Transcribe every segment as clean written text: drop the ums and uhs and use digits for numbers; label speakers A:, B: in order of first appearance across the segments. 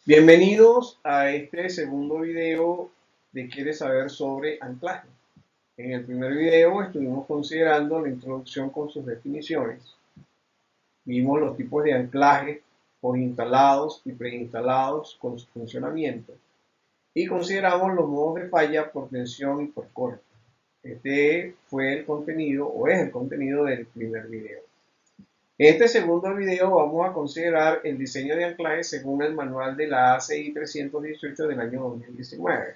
A: Bienvenidos a este segundo video de ¿Quieres saber sobre anclaje? En el primer video estuvimos considerando la introducción con sus definiciones. Vimos los tipos de anclaje por instalados y preinstalados con su funcionamiento. Y consideramos los modos de falla por tensión y por corte. Este fue el contenido o es el contenido del primer video. En este segundo video vamos a considerar el diseño de anclaje según el manual de la ACI 318 del año 2019.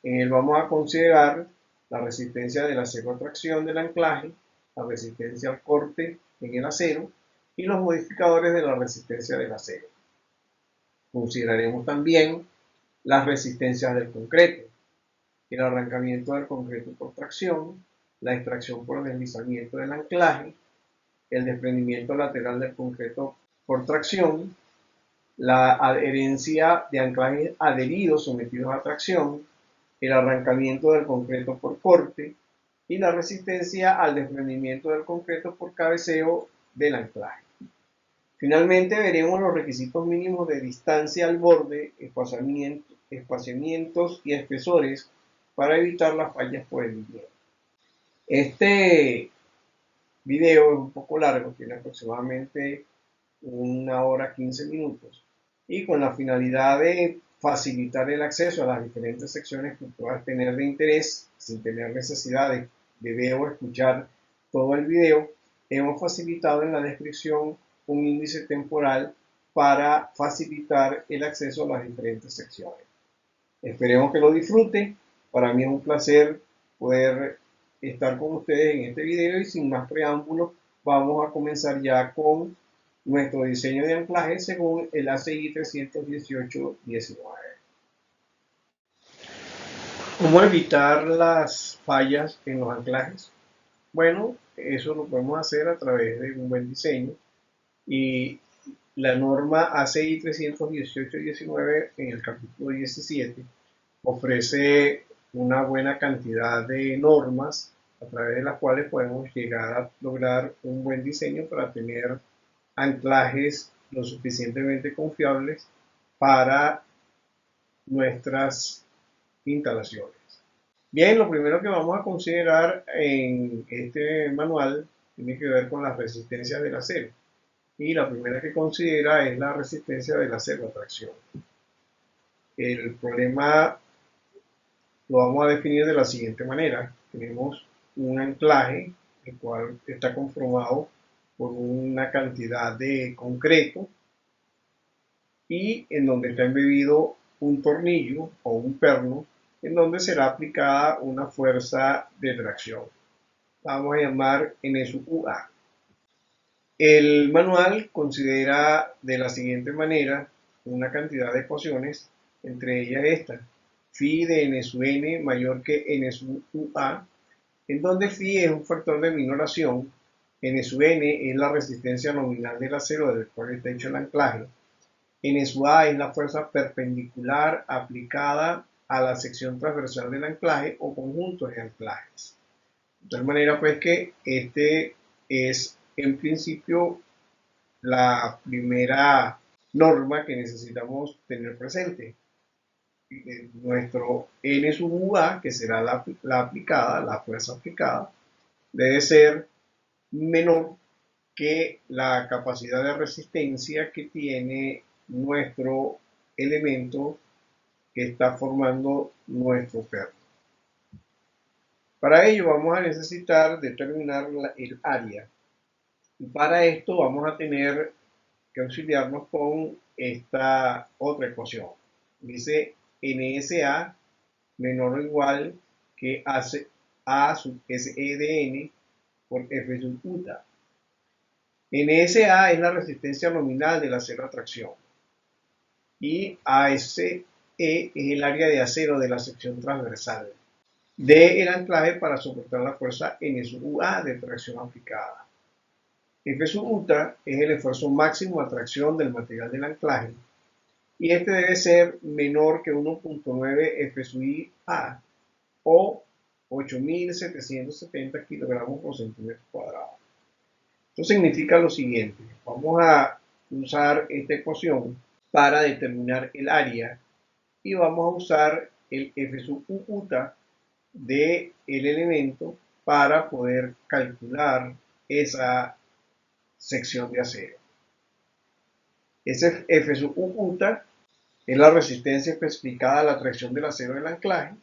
A: En él vamos a considerar la resistencia del acero a tracción del anclaje, la resistencia al corte en el acero y los modificadores de la resistencia del acero. Consideraremos también las resistencias del concreto, el arrancamiento del concreto por tracción, la extracción por deslizamiento del anclaje, el desprendimiento lateral del concreto por tracción, la adherencia de anclajes adheridos sometidos a tracción, el arrancamiento del concreto por corte y la resistencia al desprendimiento del concreto por cabeceo del anclaje. Finalmente veremos los requisitos mínimos de distancia al borde, espaciamientos y espesores para evitar las fallas por el viento. Este video es un poco largo, tiene aproximadamente 1 hora 15 minutos y con la finalidad de facilitar el acceso a las diferentes secciones que puedas tener de interés sin tener necesidad de ver o escuchar todo el video, hemos facilitado en la descripción un índice temporal para facilitar el acceso a las diferentes secciones. Esperemos que lo disfruten. Para mí es un placer poder estar con ustedes en este video y sin más preámbulos vamos a comenzar ya con nuestro diseño de anclaje según el ACI 318-19. ¿Cómo evitar las fallas en los anclajes? Bueno, eso lo podemos hacer a través de un buen diseño y la norma ACI 318-19 en el capítulo 17 ofrece una buena cantidad de normas a través de las cuales podemos llegar a lograr un buen diseño para tener anclajes lo suficientemente confiables para nuestras instalaciones. Bien, lo primero que vamos a considerar en este manual tiene que ver con las resistencias del acero. Y la primera que considera es la resistencia del acero a tracción. El problema lo vamos a definir de la siguiente manera. Tenemos un anclaje, el cual está conformado por una cantidad de concreto y en donde está embebido un tornillo o un perno en donde será aplicada una fuerza de tracción. Vamos a llamar NSUA. El manual considera de la siguiente manera una cantidad de ecuaciones, entre ellas esta: phi de n sub n mayor que n sub UA, en donde phi es un factor de minoración, n sub n es la resistencia nominal del acero del cual está hecho el anclaje, n sub A es la fuerza perpendicular aplicada a la sección transversal del anclaje o conjunto de anclajes. De tal manera pues que este es en principio la primera norma que necesitamos tener presente. Nuestro N sub UA, que será la aplicada, la fuerza aplicada, debe ser menor que la capacidad de resistencia que tiene nuestro elemento que está formando nuestro perno. Para ello vamos a necesitar determinar el área. Y para esto vamos a tener que auxiliarnos con esta otra ecuación. Dice NSA menor o igual que A sub SE de N por F sub UTA. NSA es la resistencia nominal del acero a tracción y ASE es el área de acero de la sección transversal del anclaje para soportar la fuerza N sub UA de tracción aplicada. F sub UTA es el esfuerzo máximo de tracción del material del anclaje y este debe ser menor que 1.9 F sub IA o 8.770 kilogramos por centímetro cuadrado. Esto significa lo siguiente: vamos a usar esta ecuación para determinar el área y vamos a usar el F sub U UTA del elemento para poder calcular esa sección de acero. Ese F sub U UTA es la resistencia especificada a la tracción del acero del anclaje.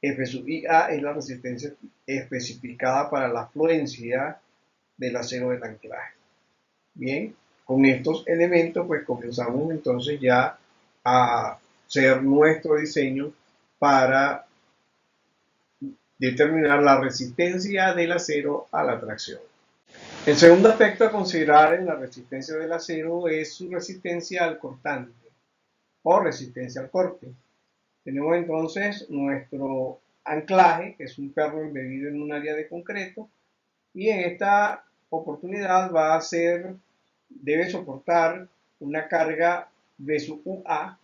A: F sub IA es la resistencia especificada para la fluencia del acero del anclaje. Bien, con estos elementos pues comenzamos entonces ya a hacer nuestro diseño para determinar la resistencia del acero a la tracción. El segundo aspecto a considerar en la resistencia del acero es su resistencia al cortante o resistencia al corte. Tenemos entonces nuestro anclaje, que es un perno embebido en un área de concreto, y en esta oportunidad debe soportar una carga V sub UA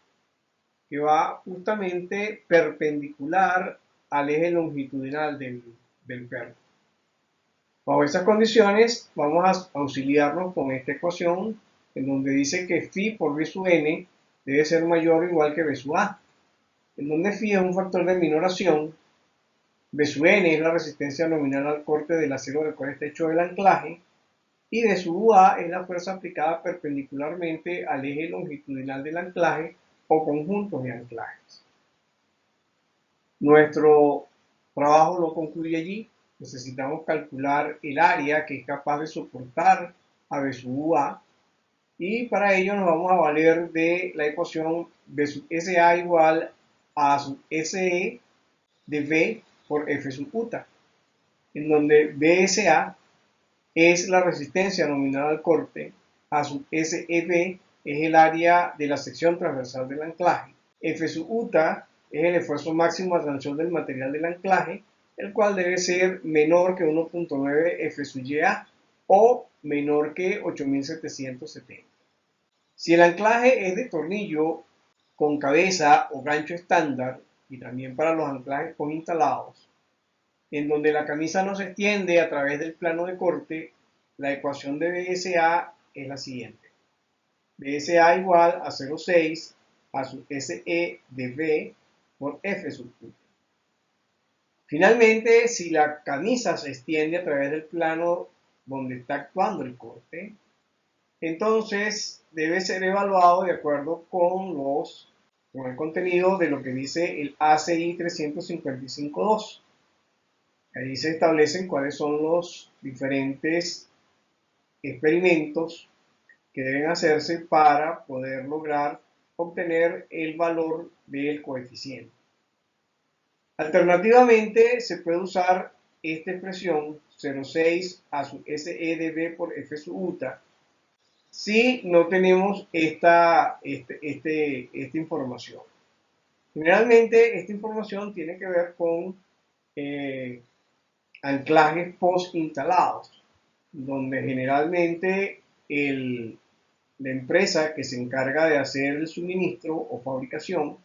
A: que va justamente perpendicular al eje longitudinal del perno. Bajo estas condiciones vamos a auxiliarnos con esta ecuación en donde dice que phi por V sub n debe ser mayor o igual que V sub A, en donde phi es un factor de minoración, V sub n es la resistencia nominal al corte del acero del cual está hecho el anclaje, y V sub UA es la fuerza aplicada perpendicularmente al eje longitudinal del anclaje o conjuntos de anclajes. Nuestro trabajo no concluye allí. Necesitamos calcular el área que es capaz de soportar a V sub UA, y para ello nos vamos a valer de la ecuación V sub SA igual a sub SE de V por F sub UTA, en donde VSA es la resistencia nominal al corte, A sub SEB es el área de la sección transversal del anclaje, F sub UTA es el esfuerzo máximo a tracción del material del anclaje, el cual debe ser menor que 1.9 F sub YA o menor que 8770. Si el anclaje es de tornillo con cabeza o gancho estándar, y también para los anclajes con instalados, en donde la camisa no se extiende a través del plano de corte, la ecuación de BSA es la siguiente. BSA igual a 0,6 a sub SE de V por F sub U. Finalmente, si la camisa se extiende a través del plano donde está actuando el corte, entonces debe ser evaluado de acuerdo con el contenido de lo que dice el ACI 355.2. Ahí se establecen cuáles son los diferentes experimentos que deben hacerse para poder lograr obtener el valor del coeficiente. Alternativamente, se puede usar esta expresión 0,6 a sub SE de V por F sub UTA si no tenemos esta información. Generalmente esta información tiene que ver con anclajes post instalados, donde generalmente la empresa que se encarga de hacer el suministro o fabricación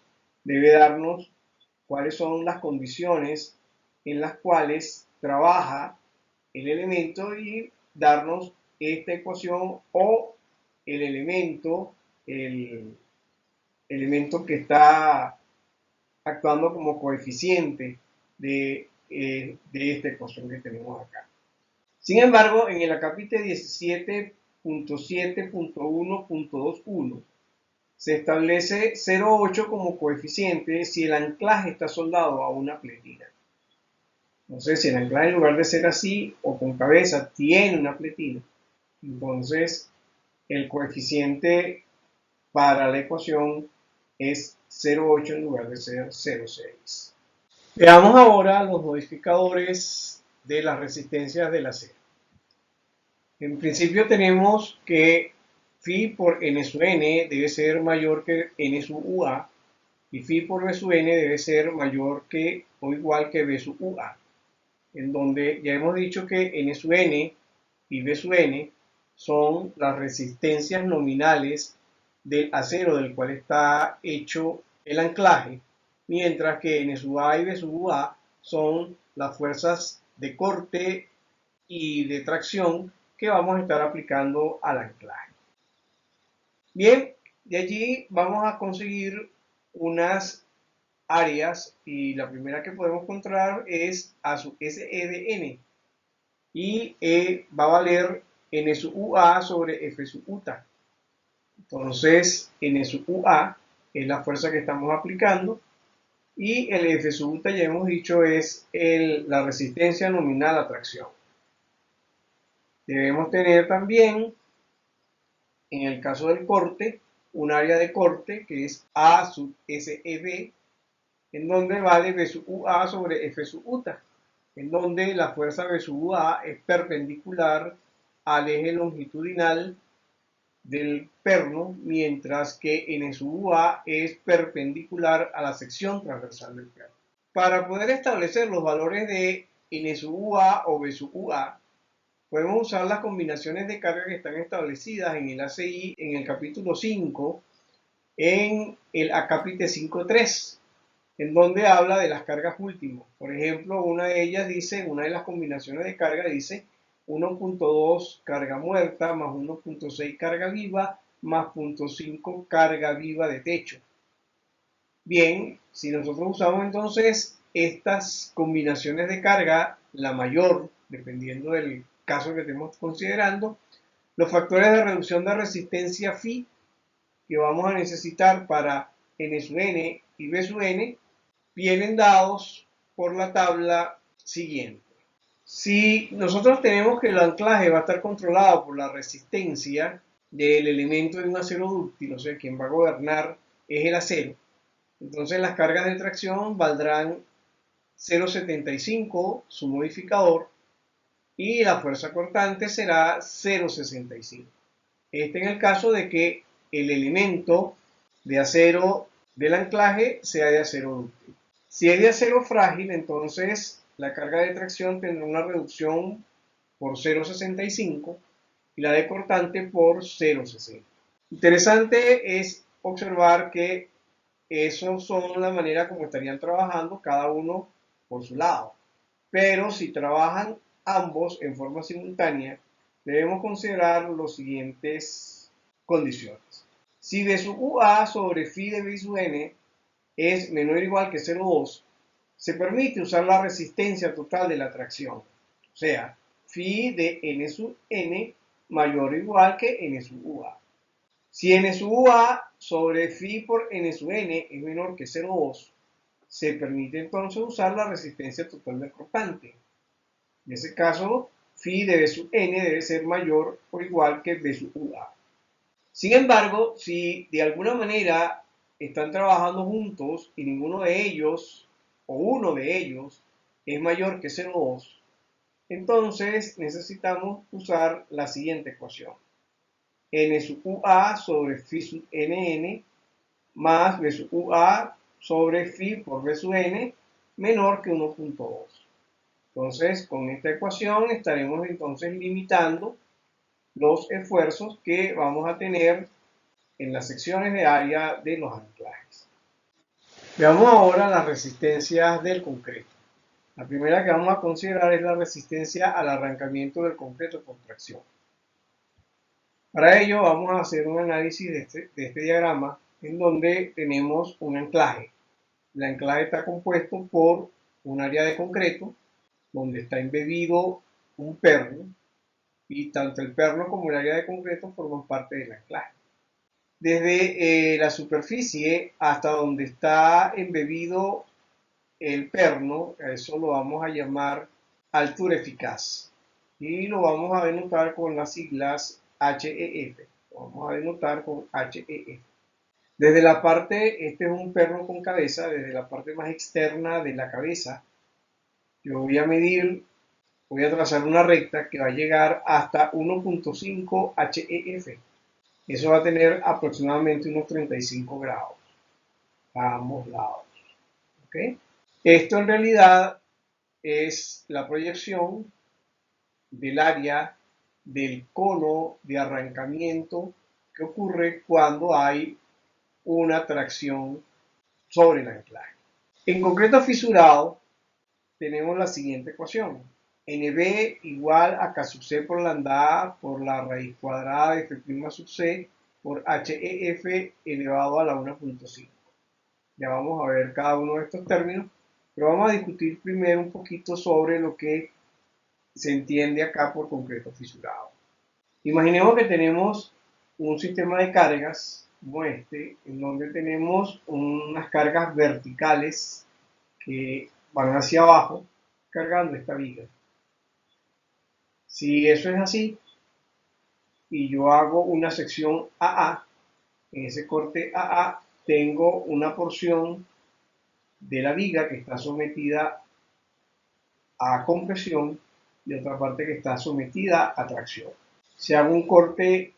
A: debe darnos cuáles son las condiciones en las cuales trabaja el elemento y darnos esta ecuación o el elemento que está actuando como coeficiente de esta ecuación que tenemos acá. Sin embargo, en el acápite 17.7.1.21 se establece 0,8 como coeficiente si el anclaje está soldado a una pletina. Entonces, si el anclaje en lugar de ser así o con cabeza tiene una pletina, entonces el coeficiente para la ecuación es 0,8 en lugar de ser 0,6. Veamos ahora los modificadores de las resistencias del acero. En principio tenemos que phi por n sub n debe ser mayor que n sub UA y phi por v sub n debe ser mayor que o igual que v sub UA, en donde ya hemos dicho que n sub n y v sub n son las resistencias nominales del acero del cual está hecho el anclaje, mientras que n sub a y v sub UA son las fuerzas de corte y de tracción que vamos a estar aplicando al anclaje. Bien, De allí vamos a conseguir unas áreas y la primera que podemos encontrar es a su SE de n y va a valer n sub UA sobre F sub UTA. Entonces n sub UA es la fuerza que estamos aplicando y el F sub UTA ya hemos dicho es la resistencia nominal a tracción. Debemos tener también, en el caso del corte, un área de corte que es A sub SEB, en donde vale B sub UA sobre F sub UTA, en donde la fuerza B sub UA es perpendicular al eje longitudinal del perno, mientras que N sub UA es perpendicular a la sección transversal del perno. Para poder establecer los valores de N sub UA o B sub UA, podemos usar las combinaciones de carga que están establecidas en el ACI en el capítulo 5, en el acápite 5.3, en donde habla de las cargas últimas. Por ejemplo, una de ellas dice, una de las combinaciones de carga dice 1.2 carga muerta más 1.6 carga viva más 0.5 carga viva de techo. Bien, si nosotros usamos entonces estas combinaciones de carga, la mayor, dependiendo del caso que estemos considerando, los factores de reducción de resistencia phi que vamos a necesitar para n sub n y b sub n vienen dados por la tabla siguiente. Si nosotros tenemos que el anclaje va a estar controlado por la resistencia del elemento de un acero dúctil, o sea, quien va a gobernar es el acero, entonces las cargas de tracción valdrán 0.75 su modificador y la fuerza cortante será 0.65. Este en el caso de que el elemento de acero del anclaje sea de acero dúctil. Si es de acero frágil, entonces la carga de tracción tendrá una reducción por 0.65 y la de cortante por 0.60. Interesante es observar que eso son la manera como estarían trabajando cada uno por su lado. Pero si trabajan ambos en forma simultánea, debemos considerar las siguientes condiciones. Si B sub UA sobre phi de B sub n es menor o igual que 0,2, se permite usar la resistencia total de la tracción. O sea, phi de n sub n mayor o igual que n sub UA. Si n sub UA sobre phi por n sub n es menor que 0,2, se permite entonces usar la resistencia total del cortante. En ese caso, phi de B sub n debe ser mayor o igual que B sub UA. Sin embargo, si de alguna manera están trabajando juntos y ninguno de ellos o uno de ellos es mayor que 0,2, entonces necesitamos usar la siguiente ecuación. N sub UA sobre phi sub nn más B sub UA sobre phi por B sub n menor que 1.2. Entonces, con esta ecuación estaremos entonces limitando los esfuerzos que vamos a tener en las secciones de área de los anclajes. Veamos ahora las resistencias del concreto. La primera que vamos a considerar es la resistencia al arrancamiento del concreto por tracción. Para ello vamos a hacer un análisis de este diagrama en donde tenemos un anclaje. El anclaje está compuesto por un área de concreto donde está embebido un perno y tanto el perno como el área de concreto forman parte del anclaje. Desde la superficie hasta donde está embebido el perno, a eso lo vamos a llamar altura eficaz y lo vamos a denotar con las siglas HEF. Lo vamos a denotar con HEF. Desde la parte, este es un perno con cabeza, desde la parte más externa de la cabeza, yo voy a medir, voy a trazar una recta que va a llegar hasta 1.5 HEF. Eso va a tener aproximadamente unos 35 grados a ambos lados. ¿Okay? Esto en realidad es la proyección del área del cono de arrancamiento que ocurre cuando hay una tracción sobre el anclaje. En concreto fisurado tenemos la siguiente ecuación. NB igual a K sub C por lambda por la raíz cuadrada de F' sub C por HEF elevado a la 1.5. Ya vamos a ver cada uno de estos términos, pero vamos a discutir primero un poquito sobre lo que se entiende acá por concreto fisurado. Imaginemos que tenemos un sistema de cargas como este, en donde tenemos unas cargas verticales que van hacia abajo cargando esta viga. Si eso es así y yo hago una sección AA, en ese corte AA tengo una porción de la viga que está sometida a compresión y otra parte que está sometida a tracción. Si hago un corte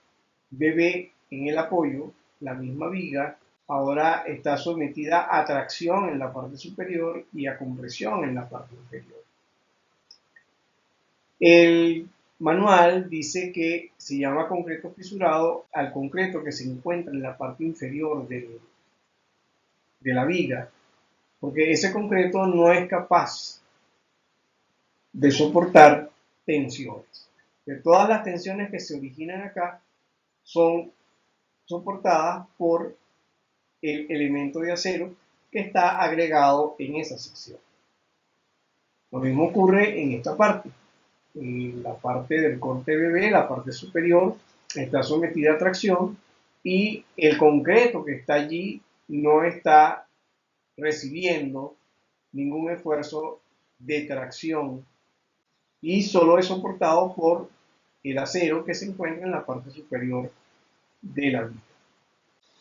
A: BB en el apoyo, la misma viga ahora está sometida a tracción en la parte superior y a compresión en la parte inferior. El manual dice que se llama concreto fisurado al concreto que se encuentra en la parte inferior de la viga, porque ese concreto no es capaz de soportar tensiones. De todas las tensiones que se originan acá son soportadas por el elemento de acero que está agregado en esa sección. Lo mismo ocurre en esta parte. En la parte del corte BB, la parte superior, está sometida a tracción y el concreto que está allí no está recibiendo ningún esfuerzo de tracción y solo es soportado por el acero que se encuentra en la parte superior de la viga.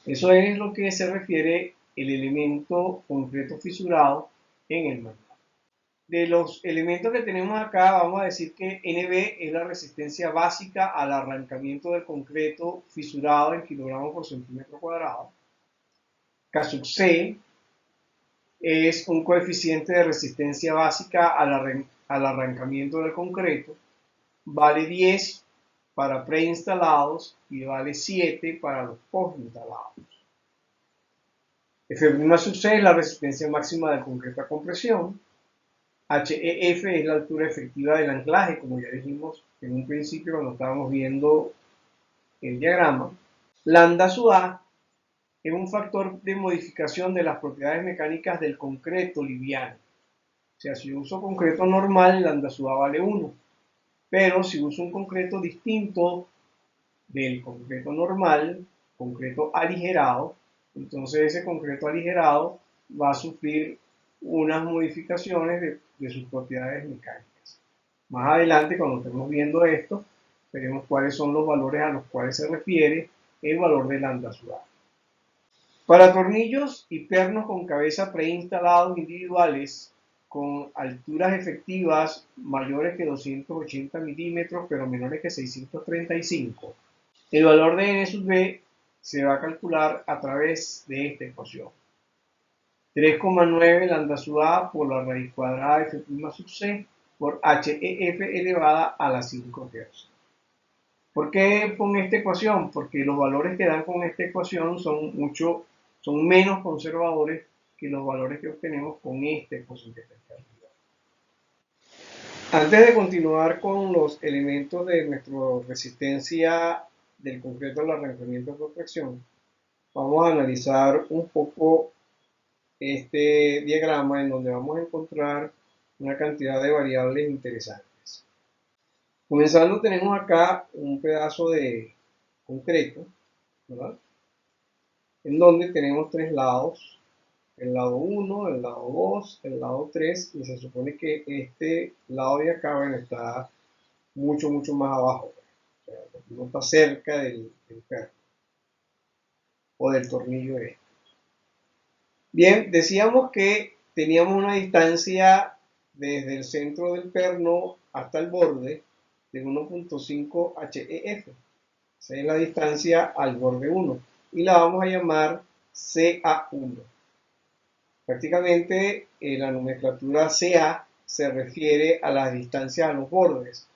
A: Eso es lo que se refiere el elemento concreto fisurado en el manual. De los elementos que tenemos acá, vamos a decir que NB es la resistencia básica al arrancamiento del concreto fisurado en kilogramos por centímetro cuadrado. K sub C es un coeficiente de resistencia básica al arrancamiento del concreto. Vale 10 para preinstalados y vale 7 para los postinstalados. F' sub C es la resistencia máxima del concreto a compresión. HEF es la altura efectiva del anclaje, como ya dijimos en un principio cuando estábamos viendo el diagrama. Lambda sub A es un factor de modificación de las propiedades mecánicas del concreto liviano. O sea, si yo uso concreto normal, lambda sub A vale 1. Pero si uso un concreto distinto del concreto normal, concreto aligerado, entonces ese concreto aligerado va a sufrir unas modificaciones de sus propiedades mecánicas. Más adelante, cuando estemos viendo esto, veremos cuáles son los valores a los cuales se refiere el valor de lambda sub A. Para tornillos y pernos con cabeza preinstalados individuales con alturas efectivas mayores que 280 milímetros pero menores que 635, el valor de n sub b se va a calcular a través de esta ecuación. 3,9 lambda sub a por la raíz cuadrada de F' sub c por HEF elevada a la 5 tercios. ¿Por qué con esta ecuación? Porque los valores que dan con esta ecuación son menos conservadores que los valores que obtenemos con esta ecuación que está aquí arriba. Antes de continuar con los elementos de nuestra resistencia del concreto al arrancamiento por fracción, vamos a analizar un poco este diagrama en donde vamos a encontrar una cantidad de variables interesantes. Comenzando, tenemos acá un pedazo de concreto, ¿verdad? En donde tenemos tres lados, el lado 1, el lado 2, el lado 3, y se supone que este lado de acá, bueno, está mucho más abajo, o sea, no está cerca del perno o del tornillo este. Bien, decíamos que teníamos una distancia desde el centro del perno hasta el borde de 1.5 HEF. Esa es la distancia al borde 1 y la vamos a llamar CA1. Prácticamente la nomenclatura CA se refiere a las distancias a los bordes,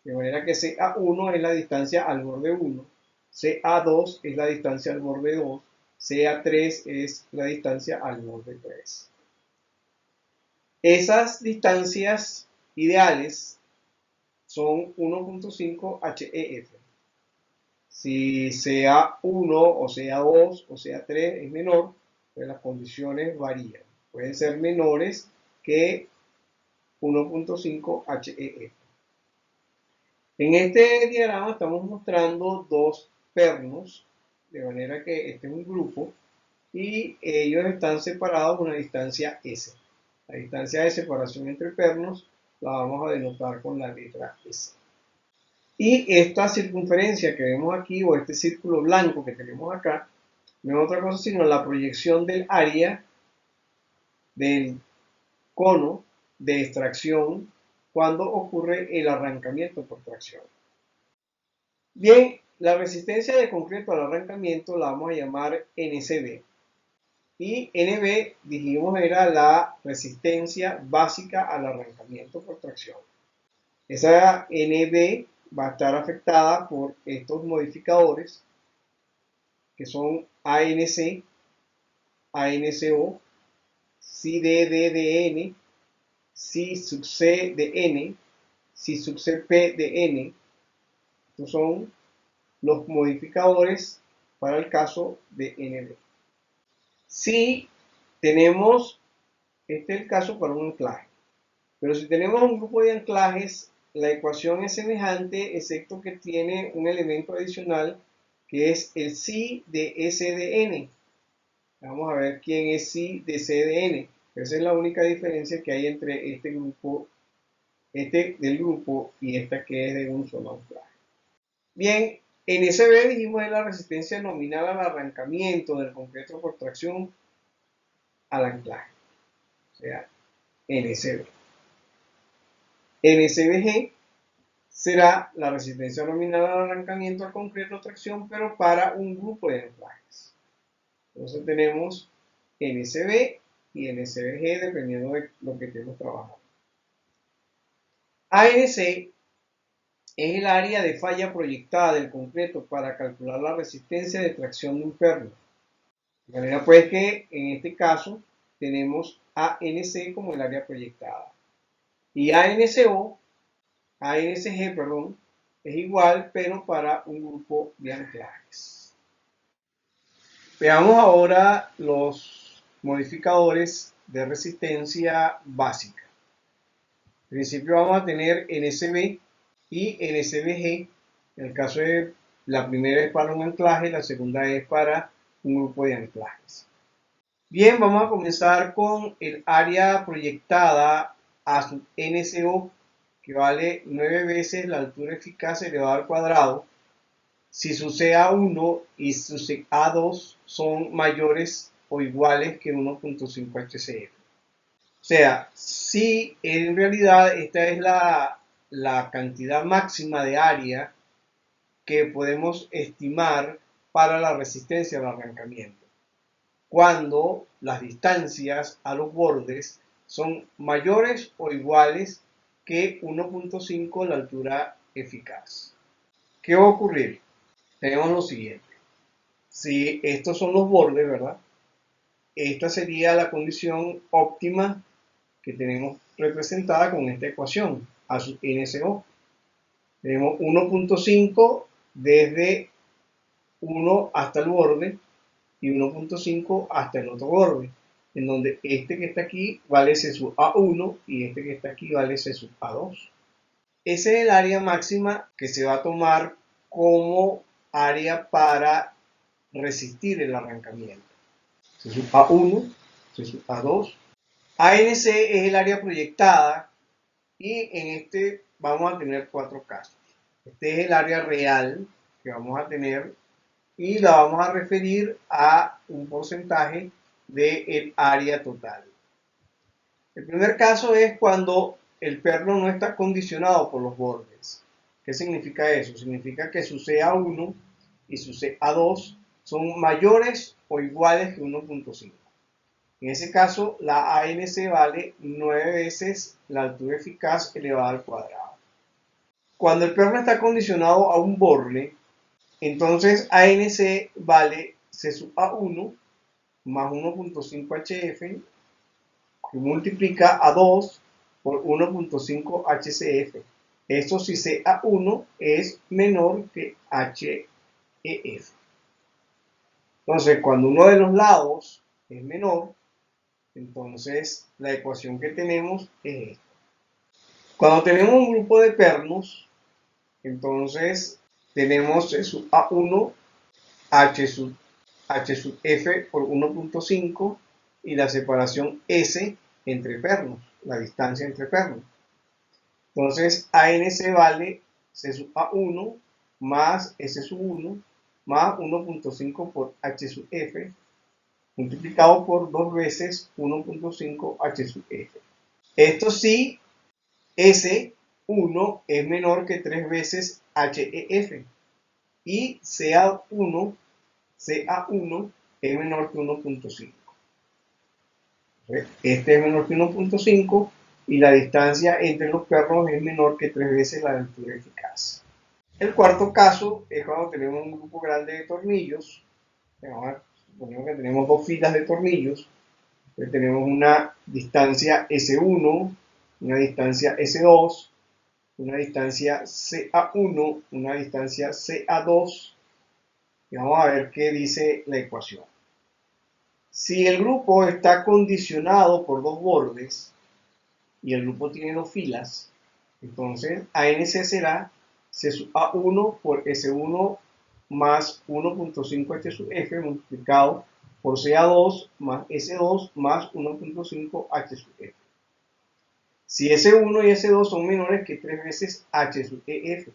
A: de manera que CA1 es la distancia al borde 1, CA2 es la distancia al borde 2, CA3 es la distancia al borde 3. Esas distancias ideales son 1.5 HEF. Si sea 1 o sea 2 o sea 3 es menor, pues las condiciones varían. Pueden ser menores que 1.5 HEF. En este diagrama estamos mostrando dos pernos, de manera que este es un grupo y ellos están separados por una distancia S. La distancia de separación entre pernos la vamos a denotar con la letra S. Y esta circunferencia que vemos aquí, o este círculo blanco que tenemos acá, no es otra cosa sino la proyección del área del cono de extracción cuando ocurre el arrancamiento por tracción. Bien, la resistencia de concreto al arrancamiento la vamos a llamar NCB. Y NB, dijimos, era la resistencia básica al arrancamiento por tracción. Esa NB va a estar afectada por estos modificadores que son ANC, ANCO, CDDN, C sub C de N, C sub CP de N. Estos son los modificadores para el caso de NB. Si tenemos, este es el caso para un anclaje, pero si tenemos un grupo de anclajes, la ecuación es semejante, excepto que tiene un elemento adicional que es el psi de S de N. Vamos a ver quién es psi de C de N. Esa es la única diferencia que hay entre este grupo, este del grupo y esta que es de un solo anclaje. Bien, NCB dijimos es la resistencia nominal al arrancamiento del concreto por tracción al anclaje, o sea, NCB. NCBG será la resistencia nominal al arrancamiento al concreto tracción, pero para un grupo de anclajes. Entonces tenemos NCB y NCBG dependiendo de lo que estemos trabajando. ANC es el área de falla proyectada del concreto para calcular la resistencia de tracción de un perno. De manera pues que en este caso tenemos ANC como el área proyectada. Y ANCG, es igual, pero para un grupo de anclajes. Veamos ahora los modificadores de resistencia básica. En principio vamos a tener NCB y NCBG. En el caso de la primera es para un anclaje, la segunda es para un grupo de anclajes. Bien, vamos a comenzar con el área proyectada a sub NCO, que vale 9 veces la altura eficaz elevado al cuadrado, si su CA1 y su CA2 son mayores o iguales que 1.5 HCF. O sea, si en realidad esta es la cantidad máxima de área que podemos estimar para la resistencia al arrancamiento, cuando las distancias a los bordes son mayores o iguales que 1.5 la altura eficaz. ¿Qué va a ocurrir? Tenemos lo siguiente. Si estos son los bordes, ¿verdad? Esta sería la condición óptima que tenemos representada con esta ecuación, A sub NCO. Tenemos 1.5 desde 1 hasta el borde y 1.5 hasta el otro borde, en donde este que está aquí vale C sub A1 y este que está aquí vale C sub A2. Ese es el área máxima que se va a tomar como área para resistir el arrancamiento. C sub A1, C sub A2. ANC es el área proyectada y en este vamos a tener 4 casos. Este es el área real que vamos a tener y la vamos a referir a un porcentaje del área total. El primer caso es cuando el perno no está condicionado por los bordes. ¿Qué significa eso? Significa que su CA1 y su CA2 son mayores o iguales que 1.5. En ese caso, la ANC vale 9 veces la altura eficaz elevada al cuadrado. Cuando el perno está condicionado a un borde, entonces ANC vale C sub A1 más 1.5 HF que multiplica a 2 por 1.5 HCF. Esto si CA1 es menor que HF. HEF. Entonces, cuando uno de los lados es menor, entonces la ecuación que tenemos es esta. Cuando tenemos un grupo de pernos, entonces tenemos C sub A1, H sub F por 1.5 y la separación S entre pernos, la distancia entre pernos. Entonces, ANC vale C sub A1 más S sub 1 más 1.5 por H sub F multiplicado por 2 veces 1.5 H sub F. Esto sí, S1 es menor que 3 veces HEF y CA1 es menor que 1.5. Este es menor que 1.5 y la distancia entre los pernos es menor que 3 veces la altura eficaz. El cuarto caso es cuando tenemos un grupo grande de tornillos. Suponemos que tenemos dos filas de tornillos. Entonces tenemos una distancia S1, una distancia S2, una distancia CA1, una distancia CA2. Y vamos a ver qué dice la ecuación. Si el grupo está condicionado por dos bordes y el grupo tiene dos filas, entonces ANC será C sub A1 por S1 más 1.5 H sub F multiplicado por CA2 más S2 más 1.5 H sub F. Si S1 y S2 son menores que 3 veces H sub EF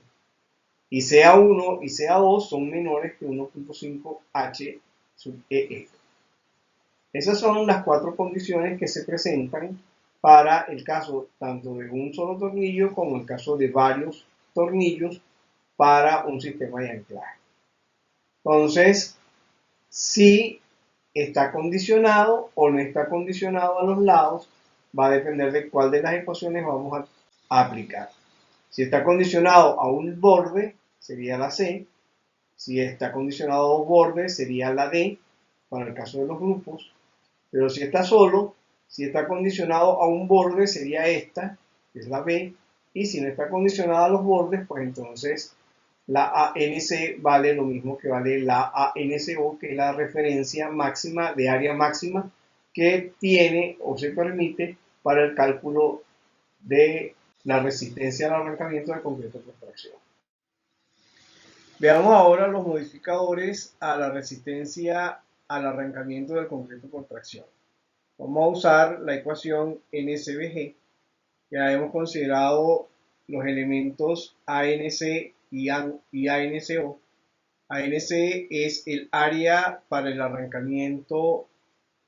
A: y CA1 y CA2 son menores que 1.5 H sub EF. Esas son las cuatro condiciones que se presentan para el caso tanto de un solo tornillo como el caso de varios tornillos para un sistema de anclaje. Entonces, si está condicionado o no está condicionado a los lados, va a depender de cuál de las ecuaciones vamos a aplicar. Si está condicionado a un borde, sería la C. Si está condicionado a dos bordes, sería la D, para el caso de los grupos. Pero si está solo, si está condicionado a un borde, sería esta, que es la B. Y si no está condicionada a los bordes, pues entonces la ANC vale lo mismo que vale la ANCO, que es la referencia máxima de área máxima que tiene o se permite para el cálculo de la resistencia al arrancamiento de concreto por tracción. Veamos ahora los modificadores a la resistencia al arrancamiento del concreto por tracción. Vamos a usar la ecuación NSBG. Ya hemos considerado los elementos ANC y ANCO. ANC es el área para el arrancamiento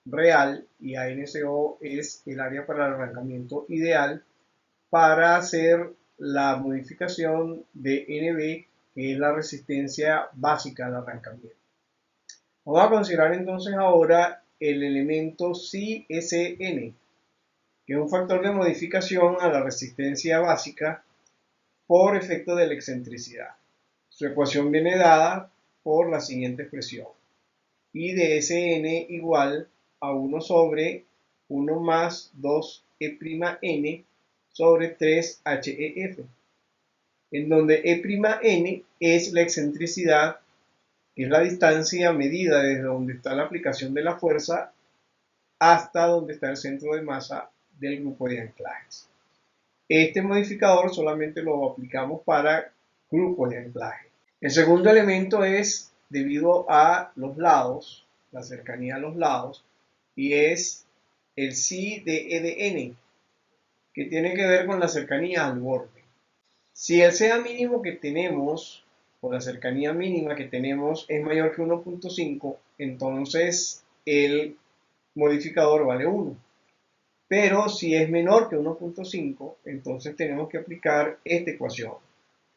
A: real y ANCO es el área para el arrancamiento ideal para hacer la modificación de NB, que es la resistencia básica al arrancamiento. Vamos a considerar entonces ahora el elemento CSN, que es un factor de modificación a la resistencia básica por efecto de la excentricidad. Su ecuación viene dada por la siguiente expresión: I de Sn igual a 1 sobre 1 más 2E'(n) sobre 3 HEF, en donde E'(n) es la excentricidad, que es la distancia medida desde donde está la aplicación de la fuerza hasta donde está el centro de masa del grupo de anclajes. Este modificador solamente lo aplicamos para grupos de anclaje. El segundo elemento es debido a los lados, la cercanía a los lados, y es el psi de E de n, que tiene que ver con la cercanía al borde. Si el CA mínimo que tenemos, o la cercanía mínima que tenemos, es mayor que 1.5, entonces el modificador vale 1. Pero si es menor que 1.5, entonces tenemos que aplicar esta ecuación: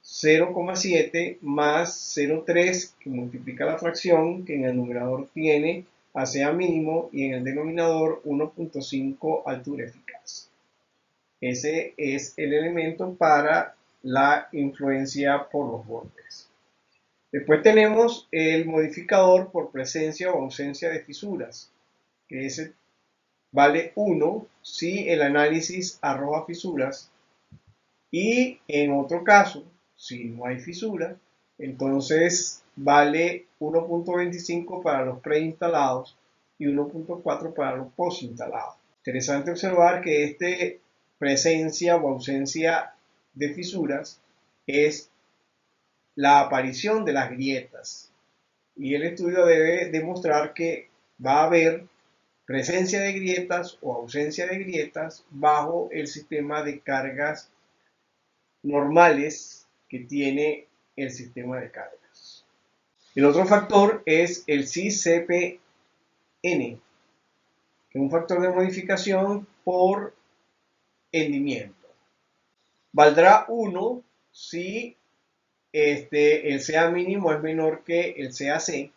A: 0,7 más 0,3, que multiplica la fracción, que en el numerador tiene a CA mínimo y en el denominador 1.5 altura eficaz. Ese es el elemento para la influencia por los bordes. Después tenemos el modificador por presencia o ausencia de fisuras, que ese vale 1 si el análisis arroja fisuras, y en otro caso, si no hay fisura, entonces vale 1.25 para los preinstalados y 1.4 para los postinstalados. Interesante observar que esta presencia o ausencia de fisuras es la aparición de las grietas, y el estudio debe demostrar que va a haber presencia de grietas o ausencia de grietas bajo el sistema de cargas normales que tiene el sistema de cargas. El otro factor es el CCPN, que es un factor de modificación por hendimiento. Valdrá 1 si el CA mínimo es menor que el CAC,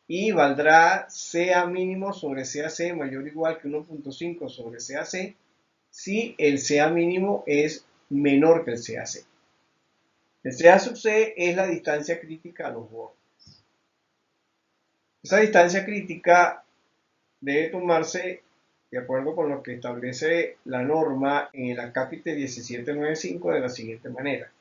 A: y valdrá CA mínimo sobre CAC mayor o igual que 1.5 sobre CAC si el CA mínimo es menor que el CAC. El CA sub C es la distancia crítica a los bordes. Esa distancia crítica debe tomarse de acuerdo con lo que establece la norma en el acápite 1795 de la siguiente manera.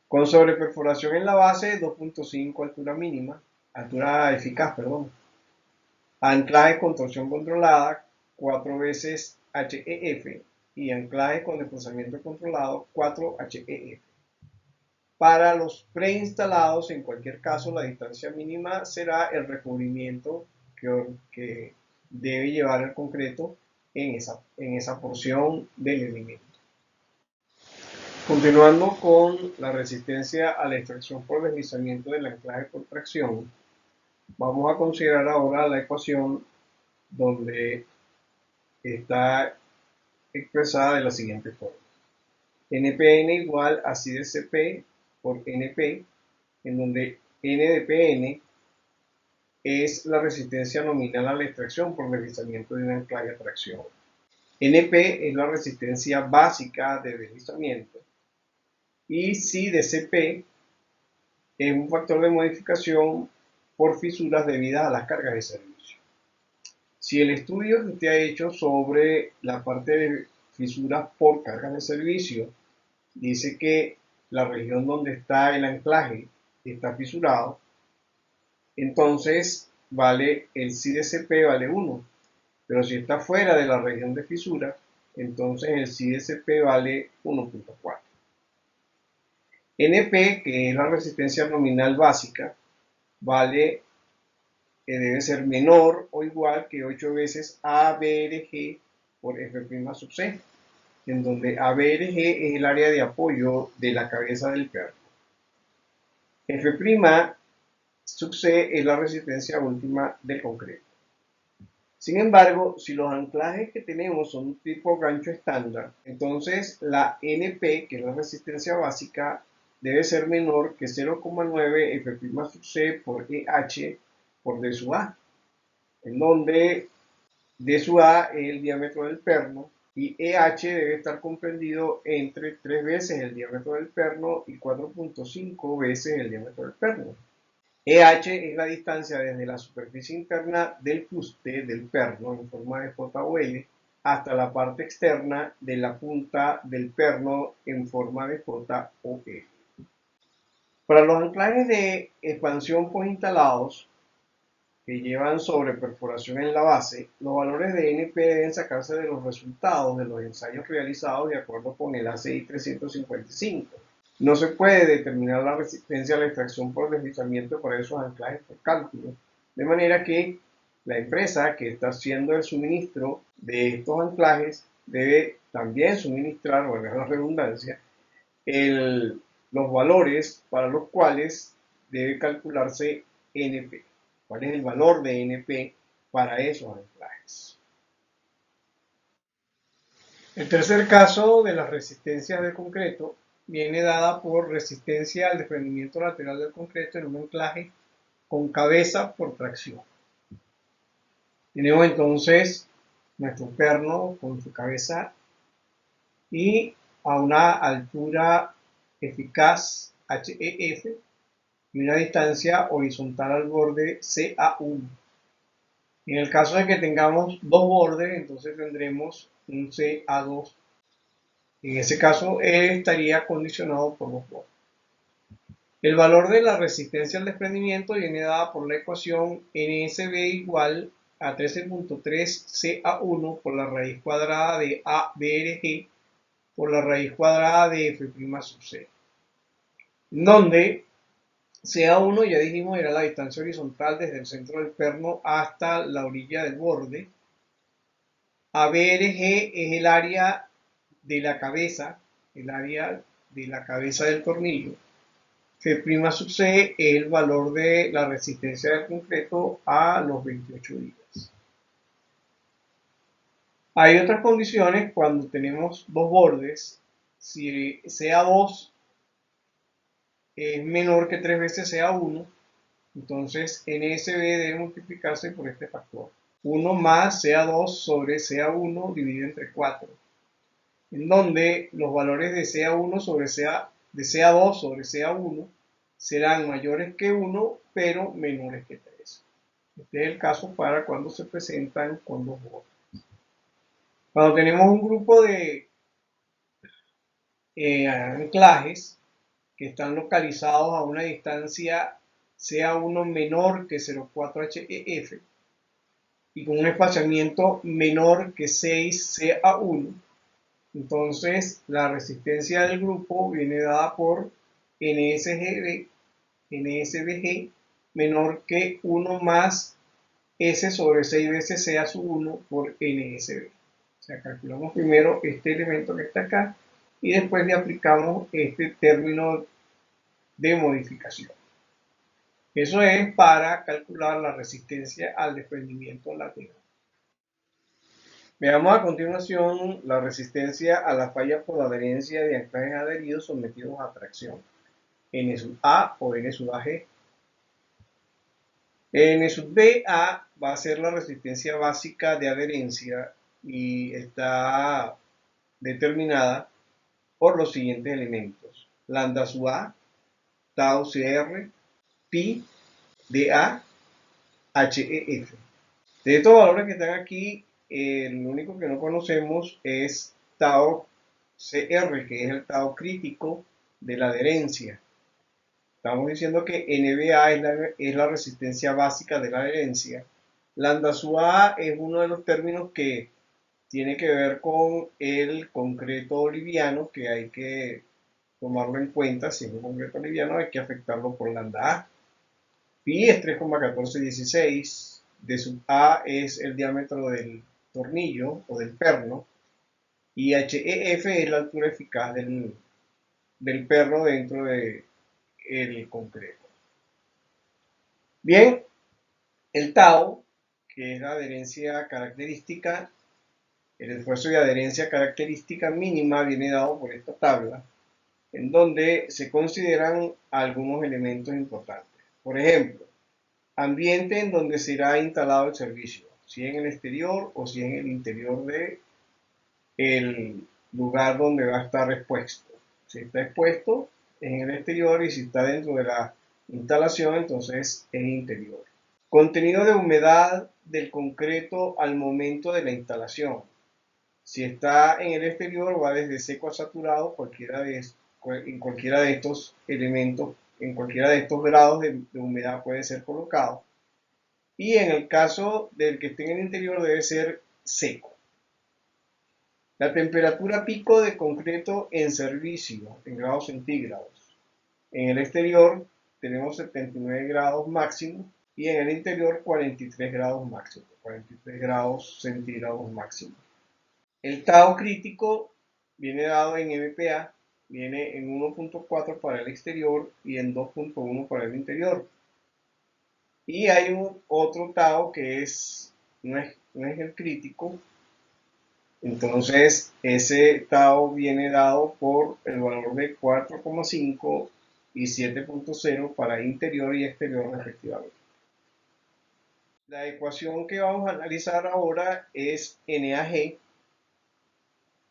A: Con sobreperforación en la base, 2.5 altura eficaz, anclaje con torsión controlada, 4 veces HEF, y anclaje con desplazamiento controlado, 4 HEF. Para los preinstalados, en cualquier caso, la distancia mínima será el recubrimiento que debe llevar el concreto en esa porción del elemento. Continuando con la resistencia a la extracción por deslizamiento del anclaje por tracción, vamos a considerar ahora la ecuación donde está expresada de la siguiente forma. NPN igual a psi de CP por NP, en donde N de PN es la resistencia nominal a la extracción por deslizamiento de un anclaje a tracción. NP es la resistencia básica de deslizamiento, y psi de CP es un factor de modificación por fisuras debidas a las cargas de servicio. Si el estudio que usted ha hecho sobre la parte de fisuras por cargas de servicio dice que la región donde está el anclaje está fisurado, entonces vale el psi de CP vale 1. Pero si está fuera de la región de fisura, entonces el psi de CP vale 1.4. NP, que es la resistencia nominal básica, debe ser menor o igual que 8 veces ABRG por F' sub C, en donde ABRG es el área de apoyo de la cabeza del perno. F' sub C es la resistencia última del concreto. Sin embargo, si los anclajes que tenemos son tipo gancho estándar, entonces la NP, que es la resistencia básica, debe ser menor que 0,9 F' sub C por EH por D sub A, en donde D sub A es el diámetro del perno y EH debe estar comprendido entre 3 veces el diámetro del perno y 4.5 veces el diámetro del perno. EH es la distancia desde la superficie interna del fuste del perno en forma de J o L hasta la parte externa de la punta del perno en forma de J o L. Para los anclajes de expansión postinstalados que llevan sobreperforación en la base, los valores de NP deben sacarse de los resultados de los ensayos realizados de acuerdo con el ACI 355. No se puede determinar la resistencia a la extracción por deslizamiento para esos anclajes por cálculo, de manera que la empresa que está haciendo el suministro de estos anclajes debe también suministrar, valga la redundancia, los valores para los cuales debe calcularse NP. ¿Cuál es el valor de NP para esos anclajes? El tercer caso de las resistencias de concreto viene dada por resistencia al desprendimiento lateral del concreto en un anclaje con cabeza por tracción. Tenemos entonces nuestro perno con su cabeza y a una altura eficaz HEF y una distancia horizontal al borde CA1. En el caso de que tengamos dos bordes, entonces tendremos un CA2. En ese caso, estaría condicionado por los bordes. El valor de la resistencia al desprendimiento viene dada por la ecuación NSB igual a 13.3 CA1 por la raíz cuadrada de ABRG por la raíz cuadrada de F' sub C, donde CA1 ya dijimos era la distancia horizontal desde el centro del perno hasta la orilla del borde. ABRG es el área de la cabeza, del tornillo. F' sub C es el valor de la resistencia del concreto a los 28 días. Hay otras condiciones cuando tenemos dos bordes. Si CA2 es menor que 3 veces CA1, entonces NSB debe multiplicarse por este factor. 1 más CA2 sobre CA1 dividido entre 4, en donde los valores de CA1 sobre de CA2 sobre CA1 serán mayores que 1, pero menores que 3. Este es el caso para cuando se presentan con dos bordes. Cuando tenemos un grupo de anclajes que están localizados a una distancia CA1 menor que 0,4 HEF y con un espaciamiento menor que 6 CA1, entonces la resistencia del grupo viene dada por NSBG menor que 1 más S sobre 6 veces CA sub 1 por NSB. O sea, calculamos primero este elemento que está acá y después le aplicamos este término de modificación. Eso es para calcular la resistencia al desprendimiento lateral. Veamos a continuación la resistencia a la falla por adherencia de anclajes adheridos sometidos a tracción, N sub A o N sub AG. N sub BA va a ser la resistencia básica de adherencia y está determinada por los siguientes elementos: lambda sub A, tau CR, pi, DA, HEF. De estos valores que están aquí, el único que no conocemos es tau CR, que es el tau crítico de la adherencia. Estamos diciendo que NBA es la resistencia básica de la adherencia. Lambda sub A es uno de los términos que tiene que ver con el concreto liviano, que hay que tomarlo en cuenta. Si es un concreto liviano, hay que afectarlo por lambda A. Pi es 3,1416. D sub A es el diámetro del tornillo o del perno. Y HEF es la altura eficaz del perno dentro del concreto. Bien, el tau, que es la adherencia característica, el esfuerzo de adherencia característica mínima viene dado por esta tabla, en donde se consideran algunos elementos importantes. Por ejemplo, ambiente en donde será instalado el servicio, si en el exterior o si en el interior del lugar donde va a estar expuesto. Si está expuesto en el exterior y si está dentro de la instalación, entonces es interior. Contenido de humedad del concreto al momento de la instalación. Si está en el exterior, va desde seco a saturado, en cualquiera de estos elementos, en cualquiera de estos grados de humedad puede ser colocado. Y en el caso del que esté en el interior, debe ser seco. La temperatura pico de concreto en servicio, en grados centígrados. En el exterior tenemos 79 grados máximo y en el interior 43 grados máximo, 43 grados centígrados máximo. El tau crítico viene dado en MPa, viene en 1.4 para el exterior y en 2.1 para el interior. Y hay otro tau que no es el crítico. Entonces ese tau viene dado por el valor de 4,5 y 7.0 para interior y exterior respectivamente. La ecuación que vamos a analizar ahora es NAG,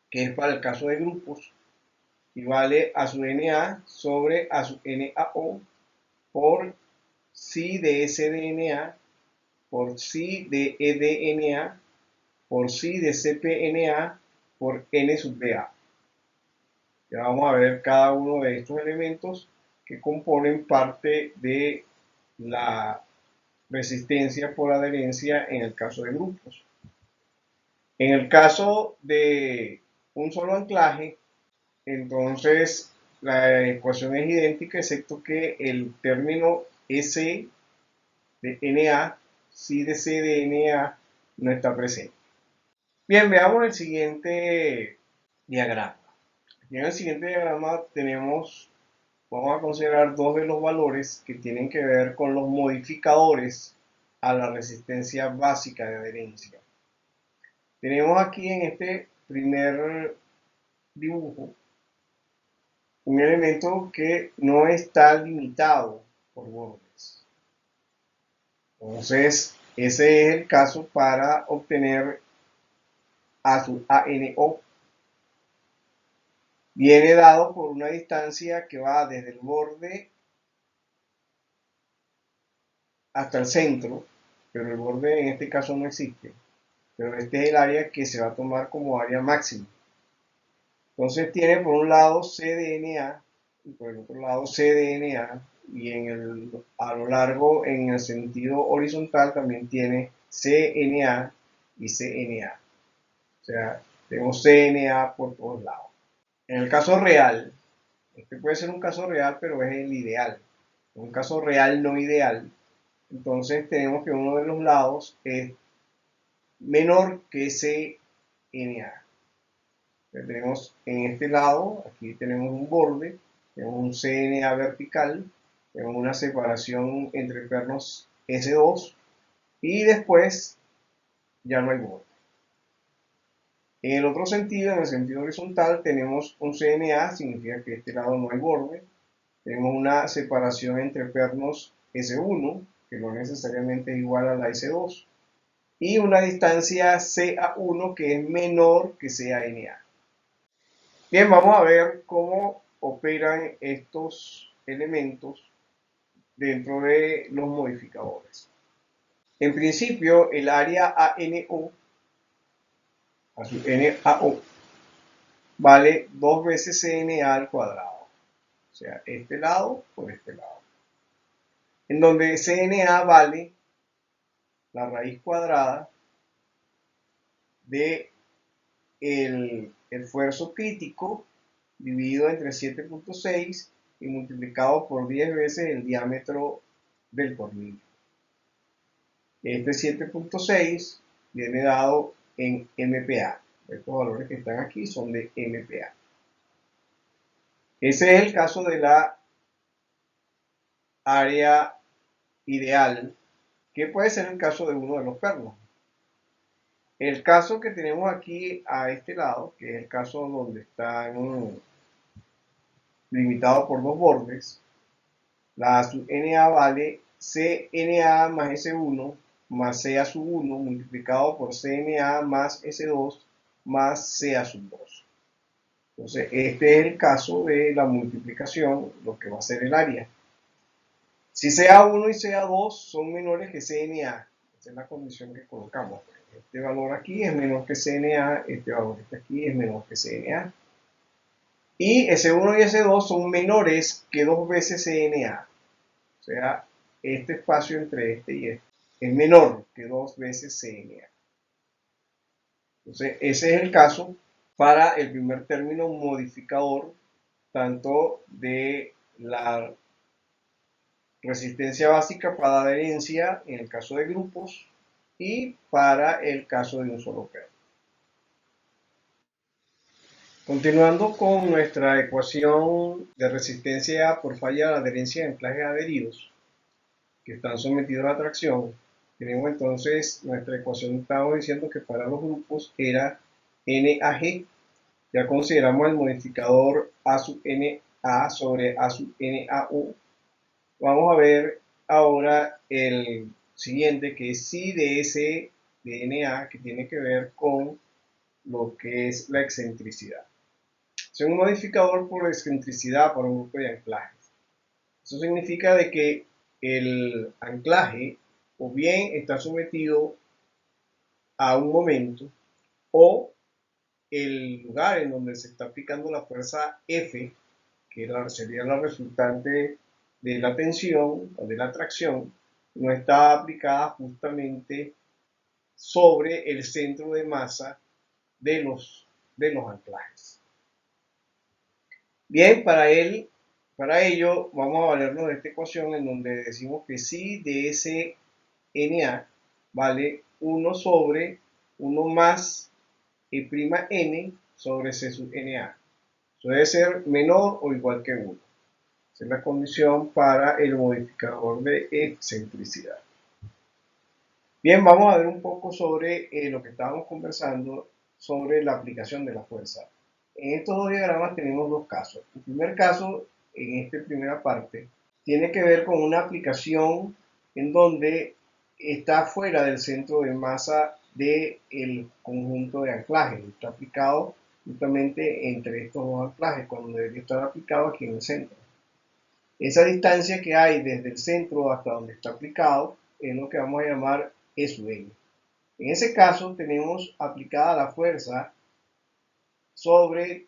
A: que es para el caso de grupos, y vale a su NA sobre a su NAO por psi de SDNA por psi de EDNA por psi de CPNA por N sub BA. Ya vamos a ver cada uno de estos elementos que componen parte de la resistencia por adherencia en el caso de grupos. En el caso de un solo anclaje, entonces la ecuación es idéntica, excepto que el término S de Na, si de C de Na no está presente. Bien, veamos el siguiente diagrama. Aquí en el siguiente diagrama vamos a considerar dos de los valores que tienen que ver con los modificadores a la resistencia básica de adherencia. Tenemos aquí en este primer dibujo un elemento que no está limitado por bordes. Entonces, ese es el caso para obtener A sub ANO. Viene dado por una distancia que va desde el borde hasta el centro, pero el borde en este caso no existe. Pero este es el área que se va a tomar como área máxima. Entonces tiene por un lado CDNA y por el otro lado CDNA, y a lo largo, en el sentido horizontal, también tiene CNA y CNA. O sea, tenemos CNA por todos lados. En el caso real, este puede ser un caso real, pero es el ideal. En un caso real no ideal, entonces tenemos que uno de los lados es menor que CNA. Tenemos en este lado, aquí tenemos un borde, tenemos un CNA vertical, tenemos una separación entre pernos S2 y después ya no hay borde. En el otro sentido, en el sentido horizontal, tenemos un CNA, significa que de este lado no hay borde. Tenemos una separación entre pernos S1, que no necesariamente es igual a la S2, y una distancia CA1 que es menor que CANA. Bien, vamos a ver cómo operan estos elementos dentro de los modificadores. En principio, el área ANO, a su NAO, vale 2 veces CNA al cuadrado. O sea, este lado por este lado. En donde CNA vale la raíz cuadrada de el esfuerzo crítico dividido entre 7.6 y multiplicado por 10 veces el diámetro del tornillo. Este 7.6 viene dado en MPa. Estos valores que están aquí son de MPa. Ese es el caso de la área ideal, que puede ser el caso de uno de los pernos. El caso que tenemos aquí a este lado, que es el caso donde están limitados por dos bordes, la A sub NA vale CNA más S1 más CA sub 1 multiplicado por CNA más S2 más CA sub 2. Entonces, este es el caso de la multiplicación, lo que va a ser el área. Si CA1 y CA2 son menores que CNA, esa es la condición que colocamos. Este valor aquí es menor que CNA, este valor que está aquí es menor que CNA. Y S1 y S2 son menores que 2 veces CNA. O sea, este espacio entre este y este es menor que 2 veces CNA. Entonces, ese es el caso para el primer término modificador, tanto de la resistencia básica para adherencia en el caso de grupos y para el caso de un solo perno. Continuando con nuestra ecuación de resistencia por falla de adherencia en anclajes adheridos que están sometidos a tracción, tenemos entonces nuestra ecuación, estamos diciendo que para los grupos era NAG. Ya consideramos el modificador A sub NA sobre A sub NAU. Vamos a ver ahora el siguiente, que es psi de S de NA, que tiene que ver con lo que es la excentricidad. Es un modificador por excentricidad para un grupo de anclajes. Eso significa de que el anclaje o bien está sometido a un momento, o el lugar en donde se está aplicando la fuerza F, que sería la resultante de la tensión o de la tracción, no está aplicada justamente sobre el centro de masa de los anclajes. Bien, para ello vamos a valernos de esta ecuación en donde decimos que psi de SNA vale 1 sobre 1 más E'N sobre C sub NA. Eso debe ser menor o igual que 1. Esa es la condición para el modificador de excentricidad. Bien, vamos a ver un poco sobre lo que estábamos conversando sobre la aplicación de la fuerza. En estos dos diagramas tenemos dos casos. El primer caso, en esta primera parte, tiene que ver con una aplicación en donde está fuera del centro de masa del conjunto de anclajes. Está aplicado justamente entre estos dos anclajes, cuando debería estar aplicado aquí en el centro. Esa distancia que hay desde el centro hasta donde está aplicado es lo que vamos a llamar E sub n. En ese caso tenemos aplicada la fuerza sobre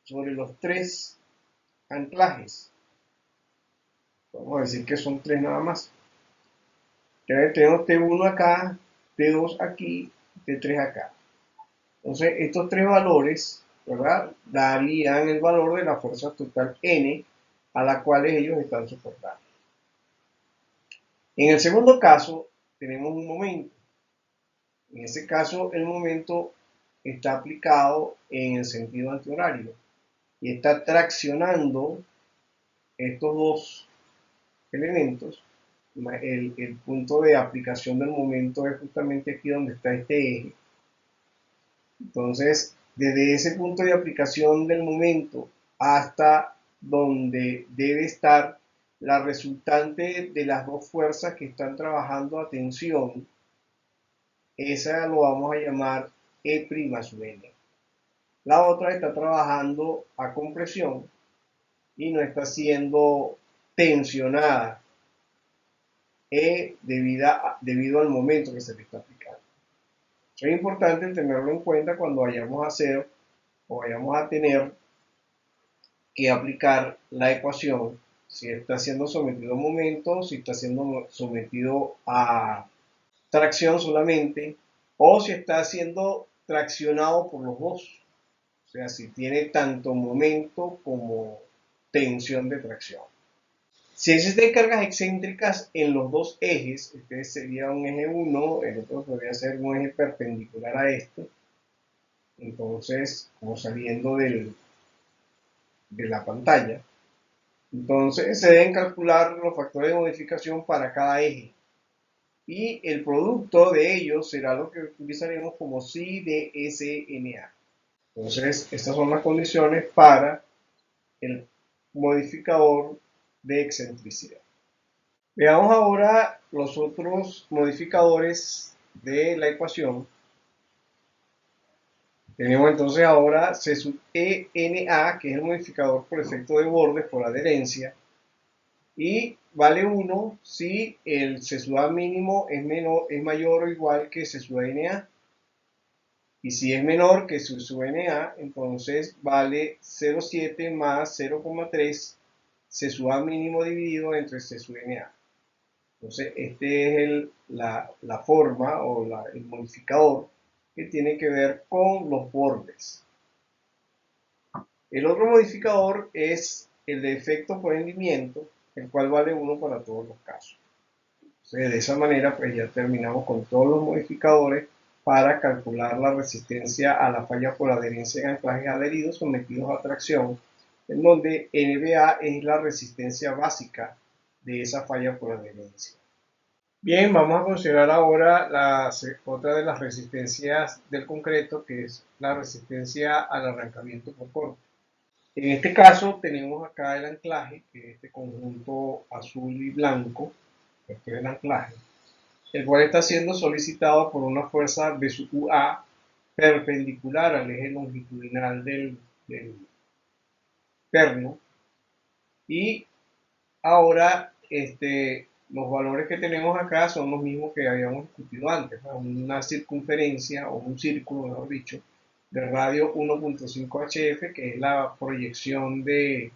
A: los tres anclajes. Vamos a decir que son tres nada más. Entonces tenemos T1 acá, T2 aquí, T3 acá. Entonces estos tres valores, ¿verdad?, darían el valor de la fuerza total N a la cual ellos están soportando. En el segundo caso tenemos un momento. En ese caso el momento está aplicado en el sentido antihorario y está traccionando estos dos elementos. El punto de aplicación del momento es justamente aquí donde está este eje. Entonces, desde ese punto de aplicación del momento hasta donde debe estar la resultante de las dos fuerzas que están trabajando a tensión, esa lo vamos a llamar E' sub n. La otra está trabajando a compresión y no está siendo tensionada debido al momento que se le está aplicando. Eso es importante tenerlo en cuenta cuando vayamos a hacer o vayamos a tener que aplicar la ecuación, si está siendo sometido a momento, si está siendo sometido a tracción solamente, o si está siendo traccionado por los dos. O sea, si tiene tanto momento como tensión de tracción. Si existen cargas excéntricas en los dos ejes, este sería un eje 1, el otro podría ser un eje perpendicular a este, entonces, como saliendo de la pantalla. Entonces, se deben calcular los factores de modificación para cada eje. Y el producto de ellos será lo que utilizaremos como psi de SNA. Entonces, estas son las condiciones para el modificador de excentricidad. Veamos ahora los otros modificadores de la ecuación. Tenemos entonces ahora C sub ENA, que es el modificador por efecto de bordes por adherencia, y vale 1 si el C sub A mínimo es mayor o igual que C sub NA. Y si es menor que C sub NA, entonces vale 0,7 más 0,3 C sub A mínimo dividido entre C sub NA. Entonces, este es la forma o el modificador que tiene que ver con los bordes. El otro modificador es el de efecto por hendimiento, el cual vale 1 para todos los casos. Entonces, de esa manera, pues ya terminamos con todos los modificadores para calcular la resistencia a la falla por adherencia en anclajes adheridos sometidos a tracción, en donde NBA es la resistencia básica de esa falla por adherencia. Bien, vamos a considerar ahora otra de las resistencias del concreto, que es la resistencia al arrancamiento por corte. En este caso tenemos acá el anclaje, que es este conjunto azul y blanco, este es el anclaje, el cual está siendo solicitado por una fuerza B sub UA perpendicular al eje longitudinal del perno. Y ahora los valores que tenemos acá son los mismos que habíamos discutido antes, ¿no? Una circunferencia o un círculo, mejor dicho, de radio 1.5 HF, que es la proyección de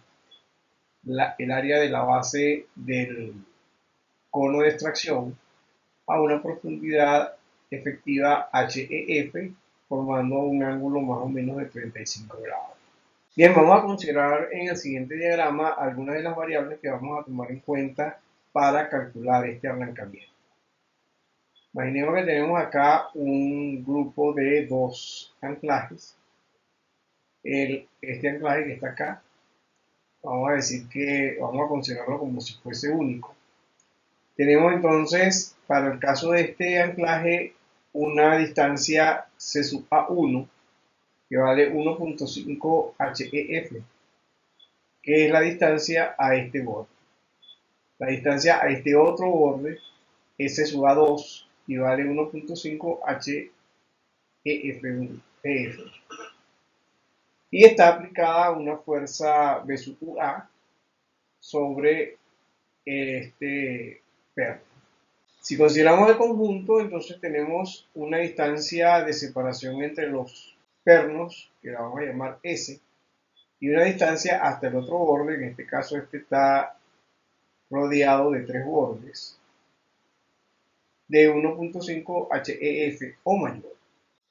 A: el área de la base del cono de extracción, a una profundidad efectiva HEF, formando un ángulo más o menos de 35 grados. Bien, vamos a considerar en el siguiente diagrama algunas de las variables que vamos a tomar en cuenta para calcular este arrancamiento. Imaginemos que tenemos acá un grupo de dos anclajes. Este anclaje que está acá, vamos a decir que vamos a considerarlo como si fuese único. Tenemos entonces, para el caso de este anclaje, una distancia C sub A1 que vale 1.5 HEF, que es la distancia a este borde. La distancia a este otro borde es C sub A2 y vale 1.5 HEF. Y está aplicada una fuerza B sub UA sobre este perno. Si consideramos el conjunto, entonces tenemos una distancia de separación entre los pernos, que la vamos a llamar S, y una distancia hasta el otro borde, en este caso este está rodeado de tres bordes, de 1.5 HEF o mayor.